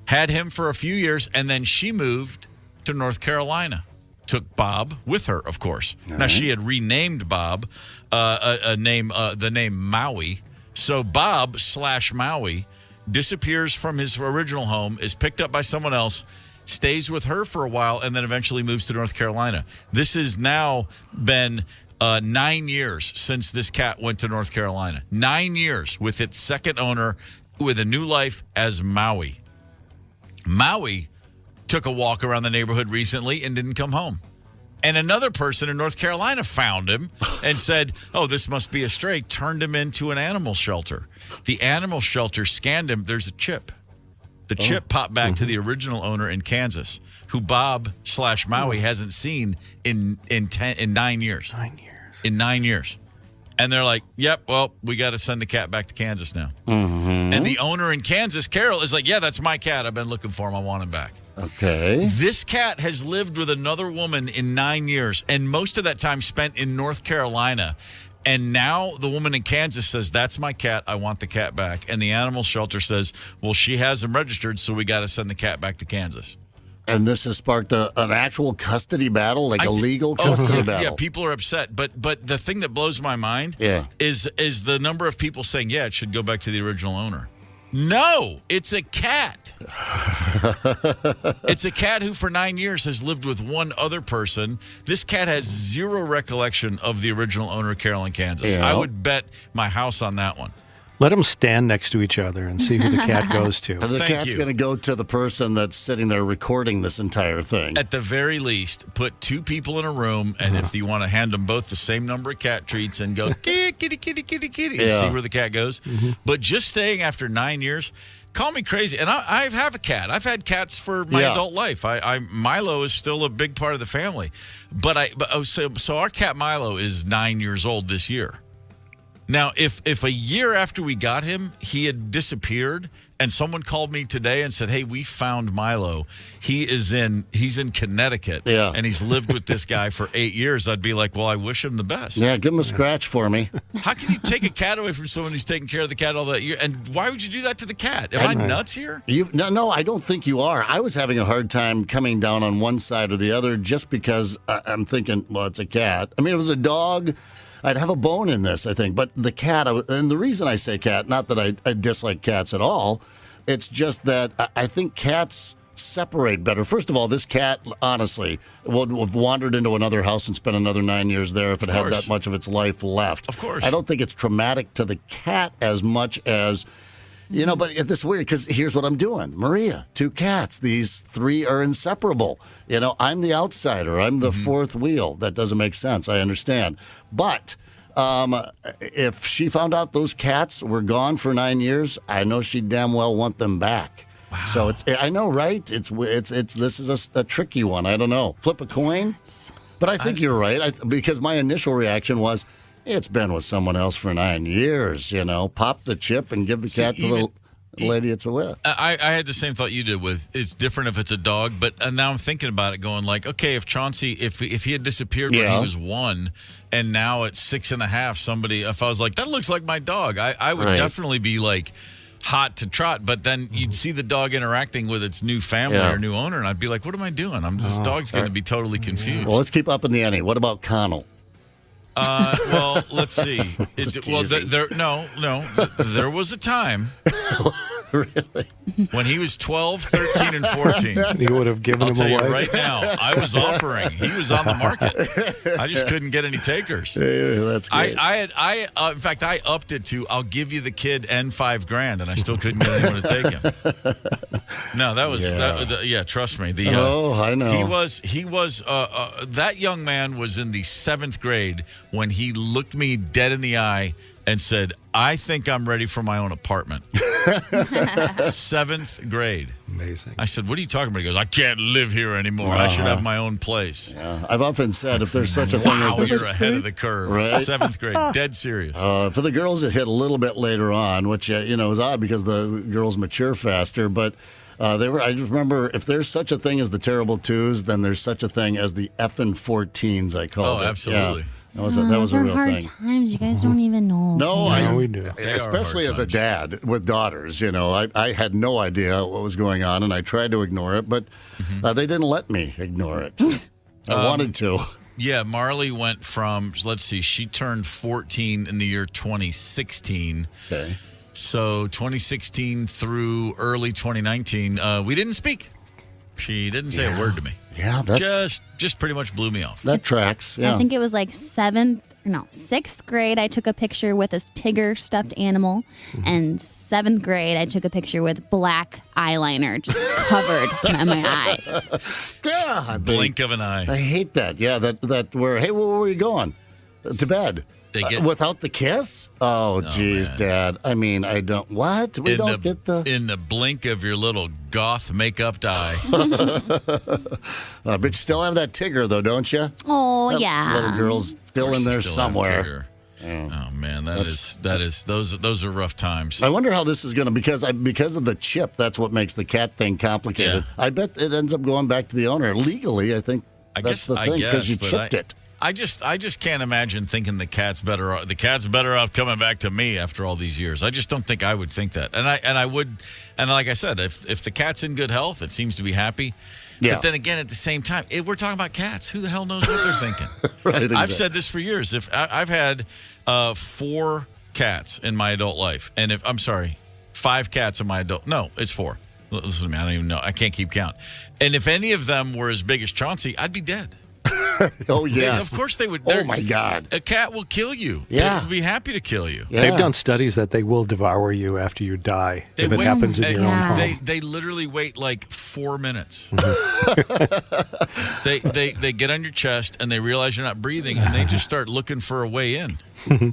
Had him for a few years, and then she moved to North Carolina. Took Bob with her, of course. Now, she had renamed Bob the name Maui. So Bob / Maui disappears from his original home, is picked up by someone else, stays with her for a while, and then eventually moves to North Carolina. This has now been 9 years since this cat went to North Carolina. 9 years with its second owner with a new life as Maui. Maui took a walk around the neighborhood recently and didn't come home. And another person in North Carolina found him and said, oh, this must be a stray, turned him into an animal shelter. The animal shelter scanned him. There's a chip. The chip popped back to the original owner in Kansas, who Bob / Maui hasn't seen in 9 years. 9 years. In 9 years. And they're like, yep, well, we got to send the cat back to Kansas now. Mm-hmm. And the owner in Kansas, Carol, is like, yeah, that's my cat. I've been looking for him. I want him back. Okay. This cat has lived with another woman in 9 years, and most of that time spent in North Carolina. And now the woman in Kansas says, that's my cat. I want the cat back. And the animal shelter says, well, she has him registered, so we got to send the cat back to Kansas. And this has sparked an actual custody battle, like a legal custody battle. Yeah, people are upset. But the thing that blows my mind is the number of people saying, yeah, it should go back to the original owner. No, it's a cat. It's a cat who for 9 years has lived with one other person. This cat has zero recollection of the original owner, Carol in Kansas. Yeah. I would bet my house on that one. Let them stand next to each other and see who the cat goes to. And the cat's going to go to the person that's sitting there recording this entire thing. At the very least, put two people in a room, and if you want to hand them both the same number of cat treats and go, kitty, kitty, kitty, kitty, kitty, and see where the cat goes. But just staying after 9 years, call me crazy. And I have a cat. I've had cats for my adult life. Milo is still a big part of the family. So our cat Milo is 9 years old this year. Now, if a year after we got him, he had disappeared, and someone called me today and said, hey, we found Milo. He's in Connecticut, and he's lived with this guy for 8 years, I'd be like, well, I wish him the best. Yeah, give him a scratch for me. How can you take a cat away from someone who's taking care of the cat all that year? And why would you do that to the cat? Am I nuts here? No, I don't think you are. I was having a hard time coming down on one side or the other just because I'm thinking, well, it's a cat. I mean, if it was a dog, I'd have a bone in this, I think. But the cat, and the reason I say cat, not that I dislike cats at all, it's just that I think cats separate better. First of all, this cat, honestly, would have wandered into another house and spent another 9 years there if it had that much of its life left. Of course. I don't think it's traumatic to the cat as much as... You know, but it's weird because here's what I'm doing. Maria, 2 cats. These 3 are inseparable. You know, I'm the outsider. I'm the fourth wheel. That doesn't make sense. I understand. But if she found out those cats were gone for 9 years, I know she'd damn well want them back. Wow. So I know, right? This is a tricky one. I don't know. Flip a coin. But I think you're right because my initial reaction was, it's been with someone else for 9 years, you know. Pop the chip and give the cat to the lady it's with. I had the same thought you did with it's different if it's a dog, but now I'm thinking about it going like, okay, if Chauncey, if he had disappeared when he was 1 and now at 6.5, if I was like, that looks like my dog, I would definitely be like hot to trot, but then you'd see the dog interacting with its new family or new owner, and I'd be like, what am I doing? This dog's going to be totally confused. Well, let's keep up in the ante. What about Connell? Well, let's see. There was a time really when he was 12, 13, and 14. You would have given him away. I'll tell you right now, I was offering. He was on the market. I just couldn't get any takers. That's great. In fact, I upped it to I'll give you the kid and $5,000, and I still couldn't get anyone to take him. No, that was trust me. I know. He was that young man was in the 7th grade when he looked me dead in the eye and said, I think I'm ready for my own apartment. 7th grade. Amazing. I said, what are you talking about? He goes, I can't live here anymore. I should have my own place. Yeah. I've often said if there's such a thing as... you're ahead of the curve. Right? 7th grade. Dead serious. For the girls, it hit a little bit later on, which, is odd because the girls mature faster, but... I just remember if there's such a thing as the terrible 2s, then there's such a thing as the effing 14s, I call it. Oh, absolutely. Yeah. That was a real hard thing. times. You guys don't even know. No, we do. Especially as a dad with daughters. You know, I had no idea what was going on, and I tried to ignore it, but they didn't let me ignore it. I wanted to. Yeah, Marley went from, let's see, she turned 14 in the year 2016. Okay. So 2016 through early 2019, we didn't speak. She didn't say a word to me. Yeah, that's... Just pretty much blew me off. That tracks, yeah. I think it was like 6th grade, I took a picture with a Tigger stuffed animal. And 7th grade, I took a picture with black eyeliner just covered my eyes. God, blink of an eye. I hate that. Yeah, that where, hey, where were you going? To bed. Without the kiss? Oh, geez, man. Dad. I mean, I don't... What? We don't get the... In the blink of your little goth makeup eye. But you still have that Tigger, though, don't you? Oh, that yeah. little girl's still in there somewhere. Oh man, those are rough times. I wonder how this is going to because of the chip. That's what makes the cat thing complicated. Yeah. I bet it ends up going back to the owner legally. I think that's the thing because you chipped it. I just can't imagine thinking the cat's better off coming back to me after all these years. I just don't think I would think that. And I would, and like I said, if the cat's in good health, it seems to be happy. Yeah. But then again, at the same time, we're talking about cats. Who the hell knows what they're thinking? Right, exactly. I've said this for years. If I've had 4 cats in my adult life, and 5 cats in my adult. No, it's 4. Listen to me. I don't even know. I can't keep count. And if any of them were as big as Chauncey, I'd be dead. Oh, yes. Of course they would. Oh, my God. A cat will kill you. Yeah. It would be happy to kill you. Yeah. They've done studies that they will devour you after you die if it happens in your own home. They literally wait like 4 minutes. they get on your chest and they realize you're not breathing and they just start looking for a way in.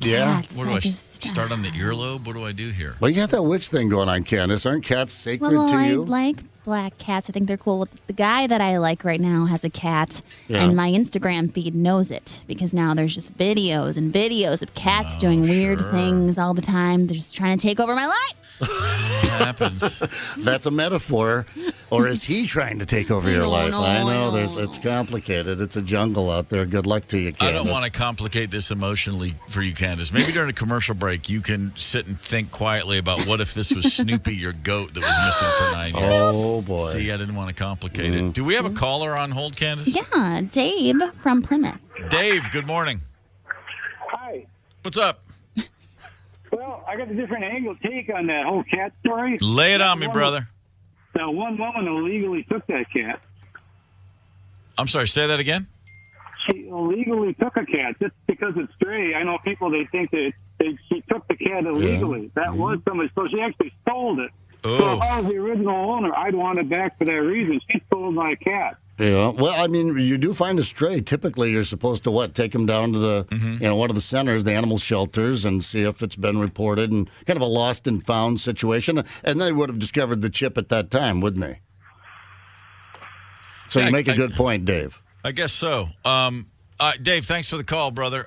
Yeah. What do I start on the earlobe? What do I do here? Well, you got that witch thing going on, Candace. Aren't cats sacred to you? I like black cats. I think they're cool. The guy that I like right now has a cat, Yeah. and my Instagram feed knows it because now there's just videos and videos of cats doing weird things all the time. They're just trying to take over my life. It happens. That's a metaphor. Or is he trying to take over your life? I know it's complicated. It's a jungle out there. Good luck to you, Candace. I don't want to complicate this emotionally for you, Candace. Maybe during a commercial break, you can sit and think quietly about what if this was Snoopy, your goat, that was missing for 9 years. Oh, boy. See, I didn't want to complicate it. Do we have a caller on hold, Candace? Yeah, Dave from Plymouth. Dave, good morning. Hi. What's up? Well, I got a different angle take on that whole cat story. Lay it on me, brother. Now, one woman illegally took that cat. I'm sorry, say that again? She illegally took a cat just because it's stray. I know people, they think that she took the cat illegally. That was somebody. So she actually stole it. Oh. So if I was the original owner, I'd want it back for that reason. She stole my cat. Yeah. Well, I mean, you do find a stray. Typically, you're supposed to take them down to the, one of the centers, the animal shelters, and see if it's been reported, and kind of a lost and found situation. And they would have discovered the chip at that time, wouldn't they? So you make a good point, Dave. I guess so. Dave, thanks for the call, brother.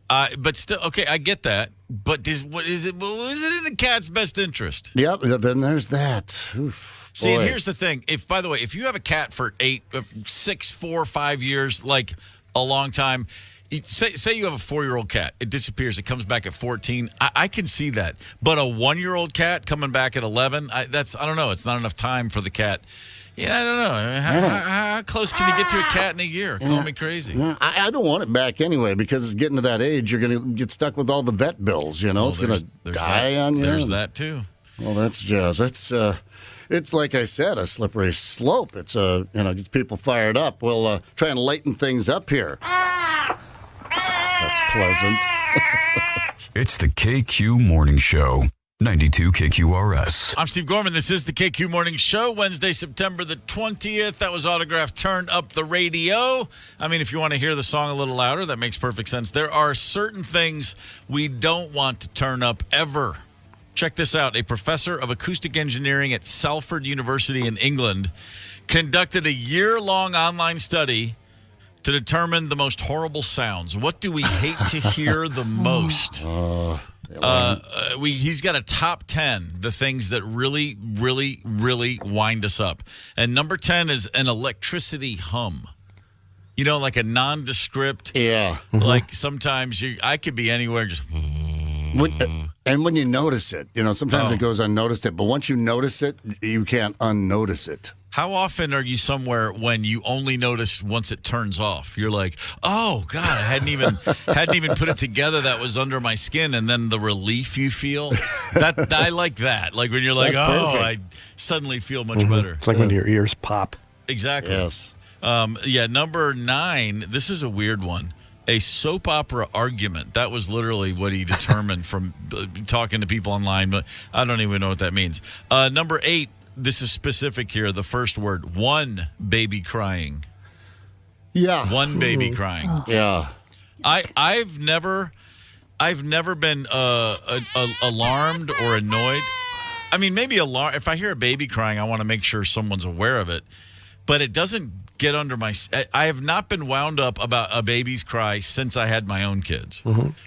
But still, okay, I get that. But was it in the cat's best interest? Yep. Then there's that. Oof. See, and here's the thing. By the way, if you have a cat for 6, 4, 5 years, like a long time, say you have a 4-year-old cat, it disappears, it comes back at 14. I can see that. But a 1-year-old cat coming back at 11, I don't know. It's not enough time for the cat. Yeah, I don't know. How close can you get to a cat in a year? Call me crazy. Yeah, I don't want it back anyway because it's getting to that age. You're going to get stuck with all the vet bills. It's going to die on you. There's that too. Well, that's it's like I said, a slippery slope. It's gets people fired up. We'll try and lighten things up here. That's pleasant. It's the KQ Morning Show. 92 KQRS. I'm Steve Gorman. This is the KQ Morning Show, Wednesday, September the 20th. That was Autograph Turn Up the Radio. I mean, if you want to hear the song a little louder, that makes perfect sense. There are certain things we don't want to turn up ever. Check this out. A professor of acoustic engineering at Salford University in England conducted a year-long online study to determine the most horrible sounds. What do we hate to hear the most? He's got a top 10, the things that really, really, really wind us up. And number 10 is an electricity hum. Like a nondescript. Yeah. Like sometimes I could be anywhere just... And when you notice it, sometimes it goes unnoticed, but once you notice it, you can't unnotice it. How often are you somewhere when you only notice once it turns off? You're like, oh God, I hadn't even put it together. That was under my skin, and then the relief you feel. That I like that. Like when you're like, I suddenly feel much better. It's like when your ears pop. Exactly. Yes. Number 9. This is a weird one. A soap opera argument. That was literally what he determined from talking to people online, but I don't even know what that means. Number 8. This is specific here. The first word, one baby crying. Yeah. One baby crying. Yeah. I've never been alarmed or annoyed. I mean, maybe alarm. If I hear a baby crying, I want to make sure someone's aware of it. But it doesn't get under my. I have not been wound up about a baby's cry since I had my own kids.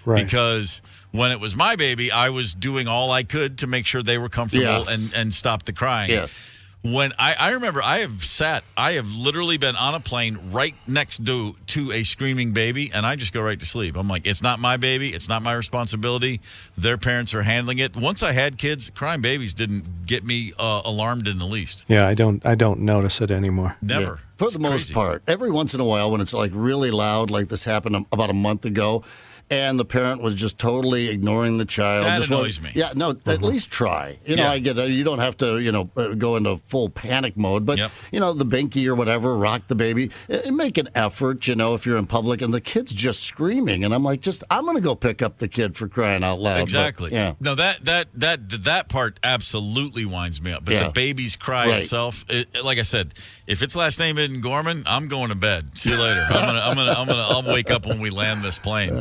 Right. Because when it was my baby, I was doing all I could to make sure they were comfortable and stop the crying. Yes. When I remember, I have literally been on a plane right next to a screaming baby, and I just go right to sleep. I'm like, it's not my baby. It's not my responsibility. Their parents are handling it. Once I had kids, crying babies didn't get me alarmed in the least. Yeah, I don't notice it anymore. Never. Yeah. For It's the most crazy. part. Every once in a while when it's like really loud, like this happened about a month ago, and the parent was just totally ignoring the child. That just annoys me. Yeah, no, at least try. You know, Yeah. I get it. You don't have to, go into full panic mode, but, the binky or whatever, rock the baby. Make an effort, if you're in public, and the kid's just screaming. And I'm like, I'm going to go pick up the kid for crying out loud. Exactly. But, yeah. No, that part absolutely winds me up. But Yeah. the baby's cry Right. itself, like I said, if its last name isn't Gorman, I'm going to bed. See you later. I'll wake up when we land this plane.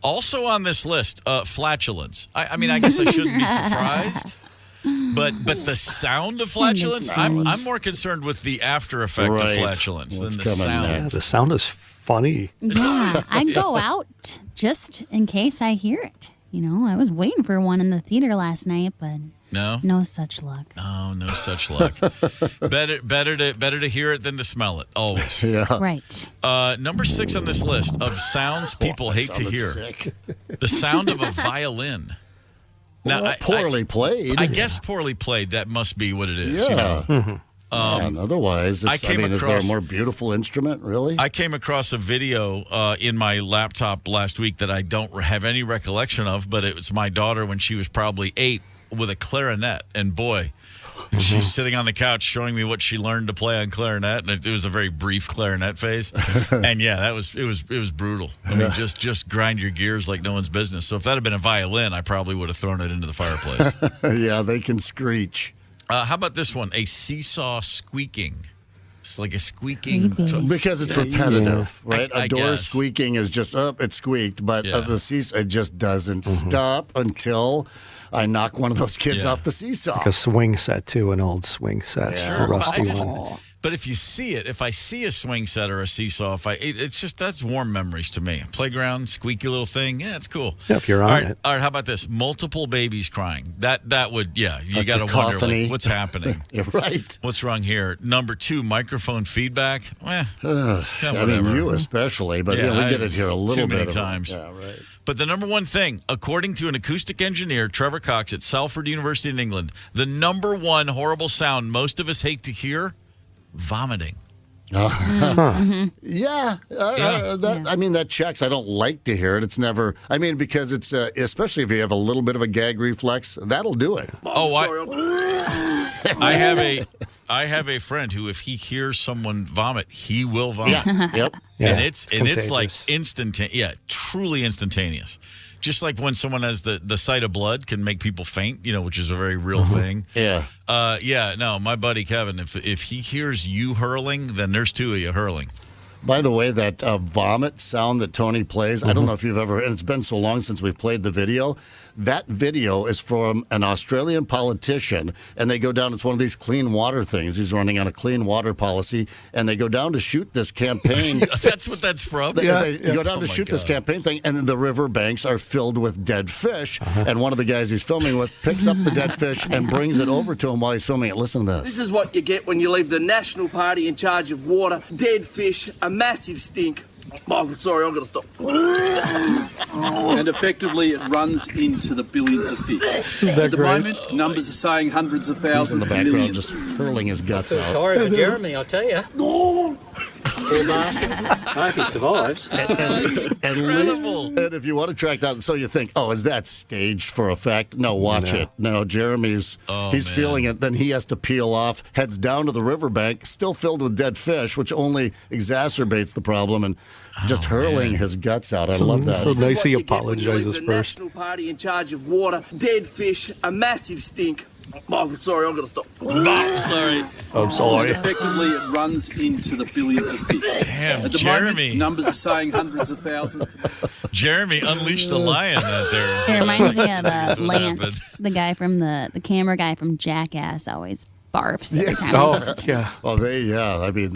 Also on this list, flatulence. I mean, I guess I shouldn't be surprised. But the sound of flatulence, I'm more concerned with the after effect of Right. flatulence What's than the coming sound. Yeah, the sound is funny. Yeah, I go out just in case I hear it. I was waiting for one in the theater last night, but no such luck. Oh, no such luck. better to hear it than to smell it. Always. Yeah. Right. Number 6 on this list of sounds people hate to sounded hear. sick. The sound of a violin. Now, Poorly played. I guess poorly played. That must be what it is. Yeah. Um, otherwise, I came is there a across- more beautiful instrument, really? I came across a video in my laptop last week that I don't have any recollection of, but it was my daughter when she was probably 8 with a clarinet. And boy, she's sitting on the couch showing me what she learned to play on clarinet, and it was a very brief clarinet phase. And yeah, it was brutal. I mean, just grind your gears like no one's business. So if that had been a violin, I probably would have thrown it into the fireplace. Yeah, they can screech. How about this one? A seesaw squeaking. It's like a squeaking. Because it's repetitive, right? I A door guess. squeaking is just, it squeaked, but the seesaw, it just doesn't stop until I knock one of those kids off the seesaw. Like a swing set, too, an old swing set. Sure, A rusty but one. But if you see it, if I see a swing set or a seesaw, it's just that's warm memories to me. Playground, squeaky little thing, yeah, it's cool. Yeah, if you're on it. All right, how about this? Multiple babies crying. That would, you Like got to wonder cacophony. what's happening. You're right. What's wrong here? Number 2, microphone feedback. I mean, you especially, but we get it here a little too bit. many times. Yeah, right. But the number one thing, according to an acoustic engineer, Trevor Cox at Salford University in England, the number one horrible sound most of us hate to hear, vomiting. Yeah, I mean, that checks. I don't like to hear it. It's never, because it's, especially if you have a little bit of a gag reflex, that'll do it. Oh, I have a friend who, if he hears someone vomit, he will vomit. Yeah, yep. And it's like contagious. instantaneous. Yeah, truly instantaneous. Just like when someone has the sight of blood can make people faint, which is a very real thing. Yeah. No, my buddy Kevin, if he hears you hurling, then there's 2 of you hurling. By the way, that vomit sound that Tony plays, I don't know if you've ever, and it's been so long since we've played the video. That video is from an Australian politician, and they go down, it's one of these clean water things. He's running on a clean water policy, and they go down to shoot this campaign. That's what that's from? They go down to shoot this campaign thing, and then the river banks are filled with dead fish. And one of the guys he's filming with picks up the dead fish and brings it over to him while he's filming it. Listen to this. This is what you get when you leave the National Party in charge of water, dead fish, a massive stink. Oh, sorry, I've got to stop. And effectively, it runs into the billions of fish. Is that At the great? moment, numbers are saying hundreds of He's in thousands the to background millions. just hurling his guts out. Sorry for Jeremy, I'll tell you. Poor bastard. I hope he survives. And if you want to track down, so you think, is that staged for effect? No, watch it. No, Jeremy's, he's feeling it. Then he has to peel off, heads down to the riverbank, still filled with dead fish, which only exacerbates the problem, and just hurling his guts out. I love that. So nice he What you get when you leave apologizes the first. National Party in charge of water, dead fish, a massive stink. Oh, sorry, I've got to stop. Sorry. I'm sorry. Effectively, it runs into the billions of fish. Damn, At the Jeremy. moment, numbers are saying hundreds of thousands. Jeremy unleashed a lion out there. It reminds me of That's what happened. Lance, the guy from the camera guy from Jackass, always barfs every time. Oh, yeah. Well, I mean,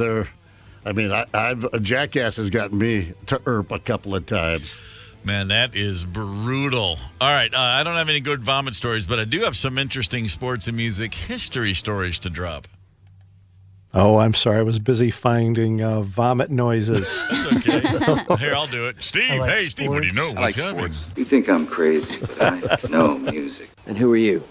I mean, a jackass has gotten me to Earp a couple of times. Man, that is brutal. All right, I don't have any good vomit stories, but I do have some interesting sports and music history stories to drop. Oh, I'm sorry. I was busy finding vomit noises. That's okay. Here, I'll do it. Steve, hey, Steve, what do you know? I like sports. You think I'm crazy, but I know music. And who are you?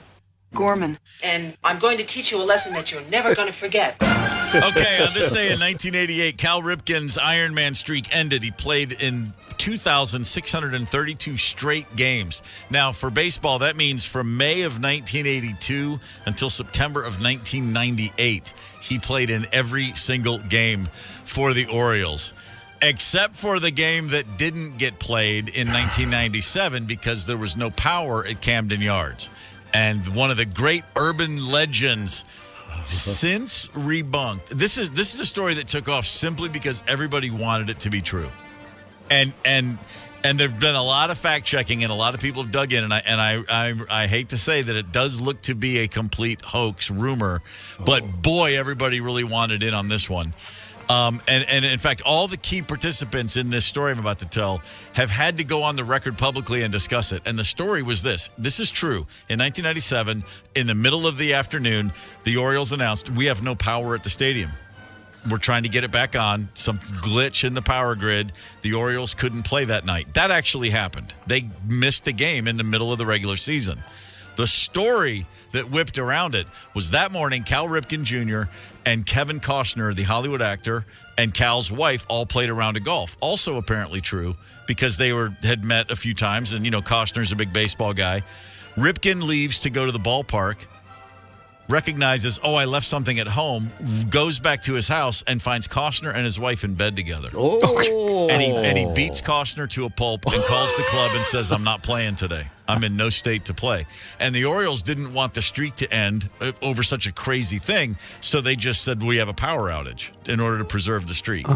Gorman. And I'm going to teach you a lesson that you're never going to forget. Okay, on this day in 1988, Cal Ripken's Ironman streak ended. He played in 2,632 straight games. Now, for baseball, that means from May of 1982 until September of 1998, he played in every single game for the Orioles, except for the game that didn't get played in 1997 because there was no power at Camden Yards. And one of the great urban legends since rebunked. This is a story that took off simply because everybody wanted it to be true. And there've been a lot of fact checking and a lot of people have dug in, and I hate to say that it does look to be a complete hoax rumor, but boy, everybody really wanted in on this one. And in fact, all the key participants in this story I'm about to tell have had to go on the record publicly and discuss it. And the story was this. This is true. In 1997, in the middle of the afternoon, the Orioles announced, we have no power at the stadium. We're trying to get it back on. Some glitch in the power grid. The Orioles couldn't play that night. That actually happened. They missed a game in the middle of the regular season. The story that whipped around it was that morning, Cal Ripken Jr. and Kevin Costner, the Hollywood actor, and Cal's wife all played a round of golf. Also apparently true because they had met a few times, and, Costner's a big baseball guy. Ripken leaves to go to the ballpark, recognizes, I left something at home, goes back to his house and finds Costner and his wife in bed together. Oh. And he beats Costner to a pulp and calls the club and says, I'm not playing today. I'm in no state to play. And the Orioles didn't want the streak to end over such a crazy thing, so they just said, we have a power outage in order to preserve the streak.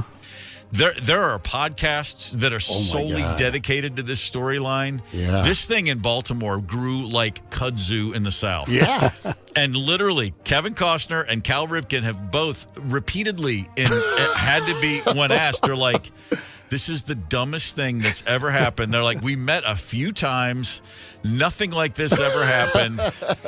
There are podcasts that are solely dedicated to this storyline. Yeah. This thing in Baltimore grew like kudzu in the South. Yeah. And literally, Kevin Costner and Cal Ripken have both repeatedly had to be, when asked, they're like, this is the dumbest thing that's ever happened. They're like, we met a few times. Nothing like this ever happened.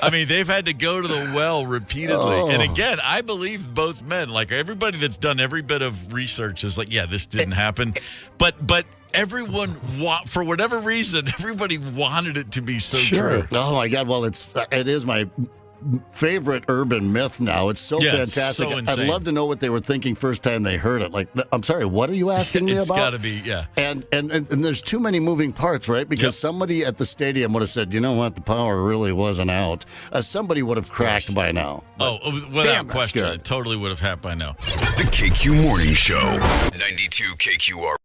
I mean, they've had to go to the well repeatedly. Oh. And again, I believe both men. Like, everybody that's done every bit of research is like, yeah, this didn't happen. But everyone, for whatever reason, everybody wanted it to be so true. Oh, my God. Well, it is my favorite urban myth now. It's so fantastic. It's so insane. I'd love to know what they were thinking first time they heard it. Like, I'm sorry, what are you asking me about? It's got to be, yeah. And there's too many moving parts, right? Because somebody at the stadium would have said, you know what, the power really wasn't out. Somebody would have cracked by now. Oh, without question. It totally would have happened by now. The KQ Morning Show, 92 KQR.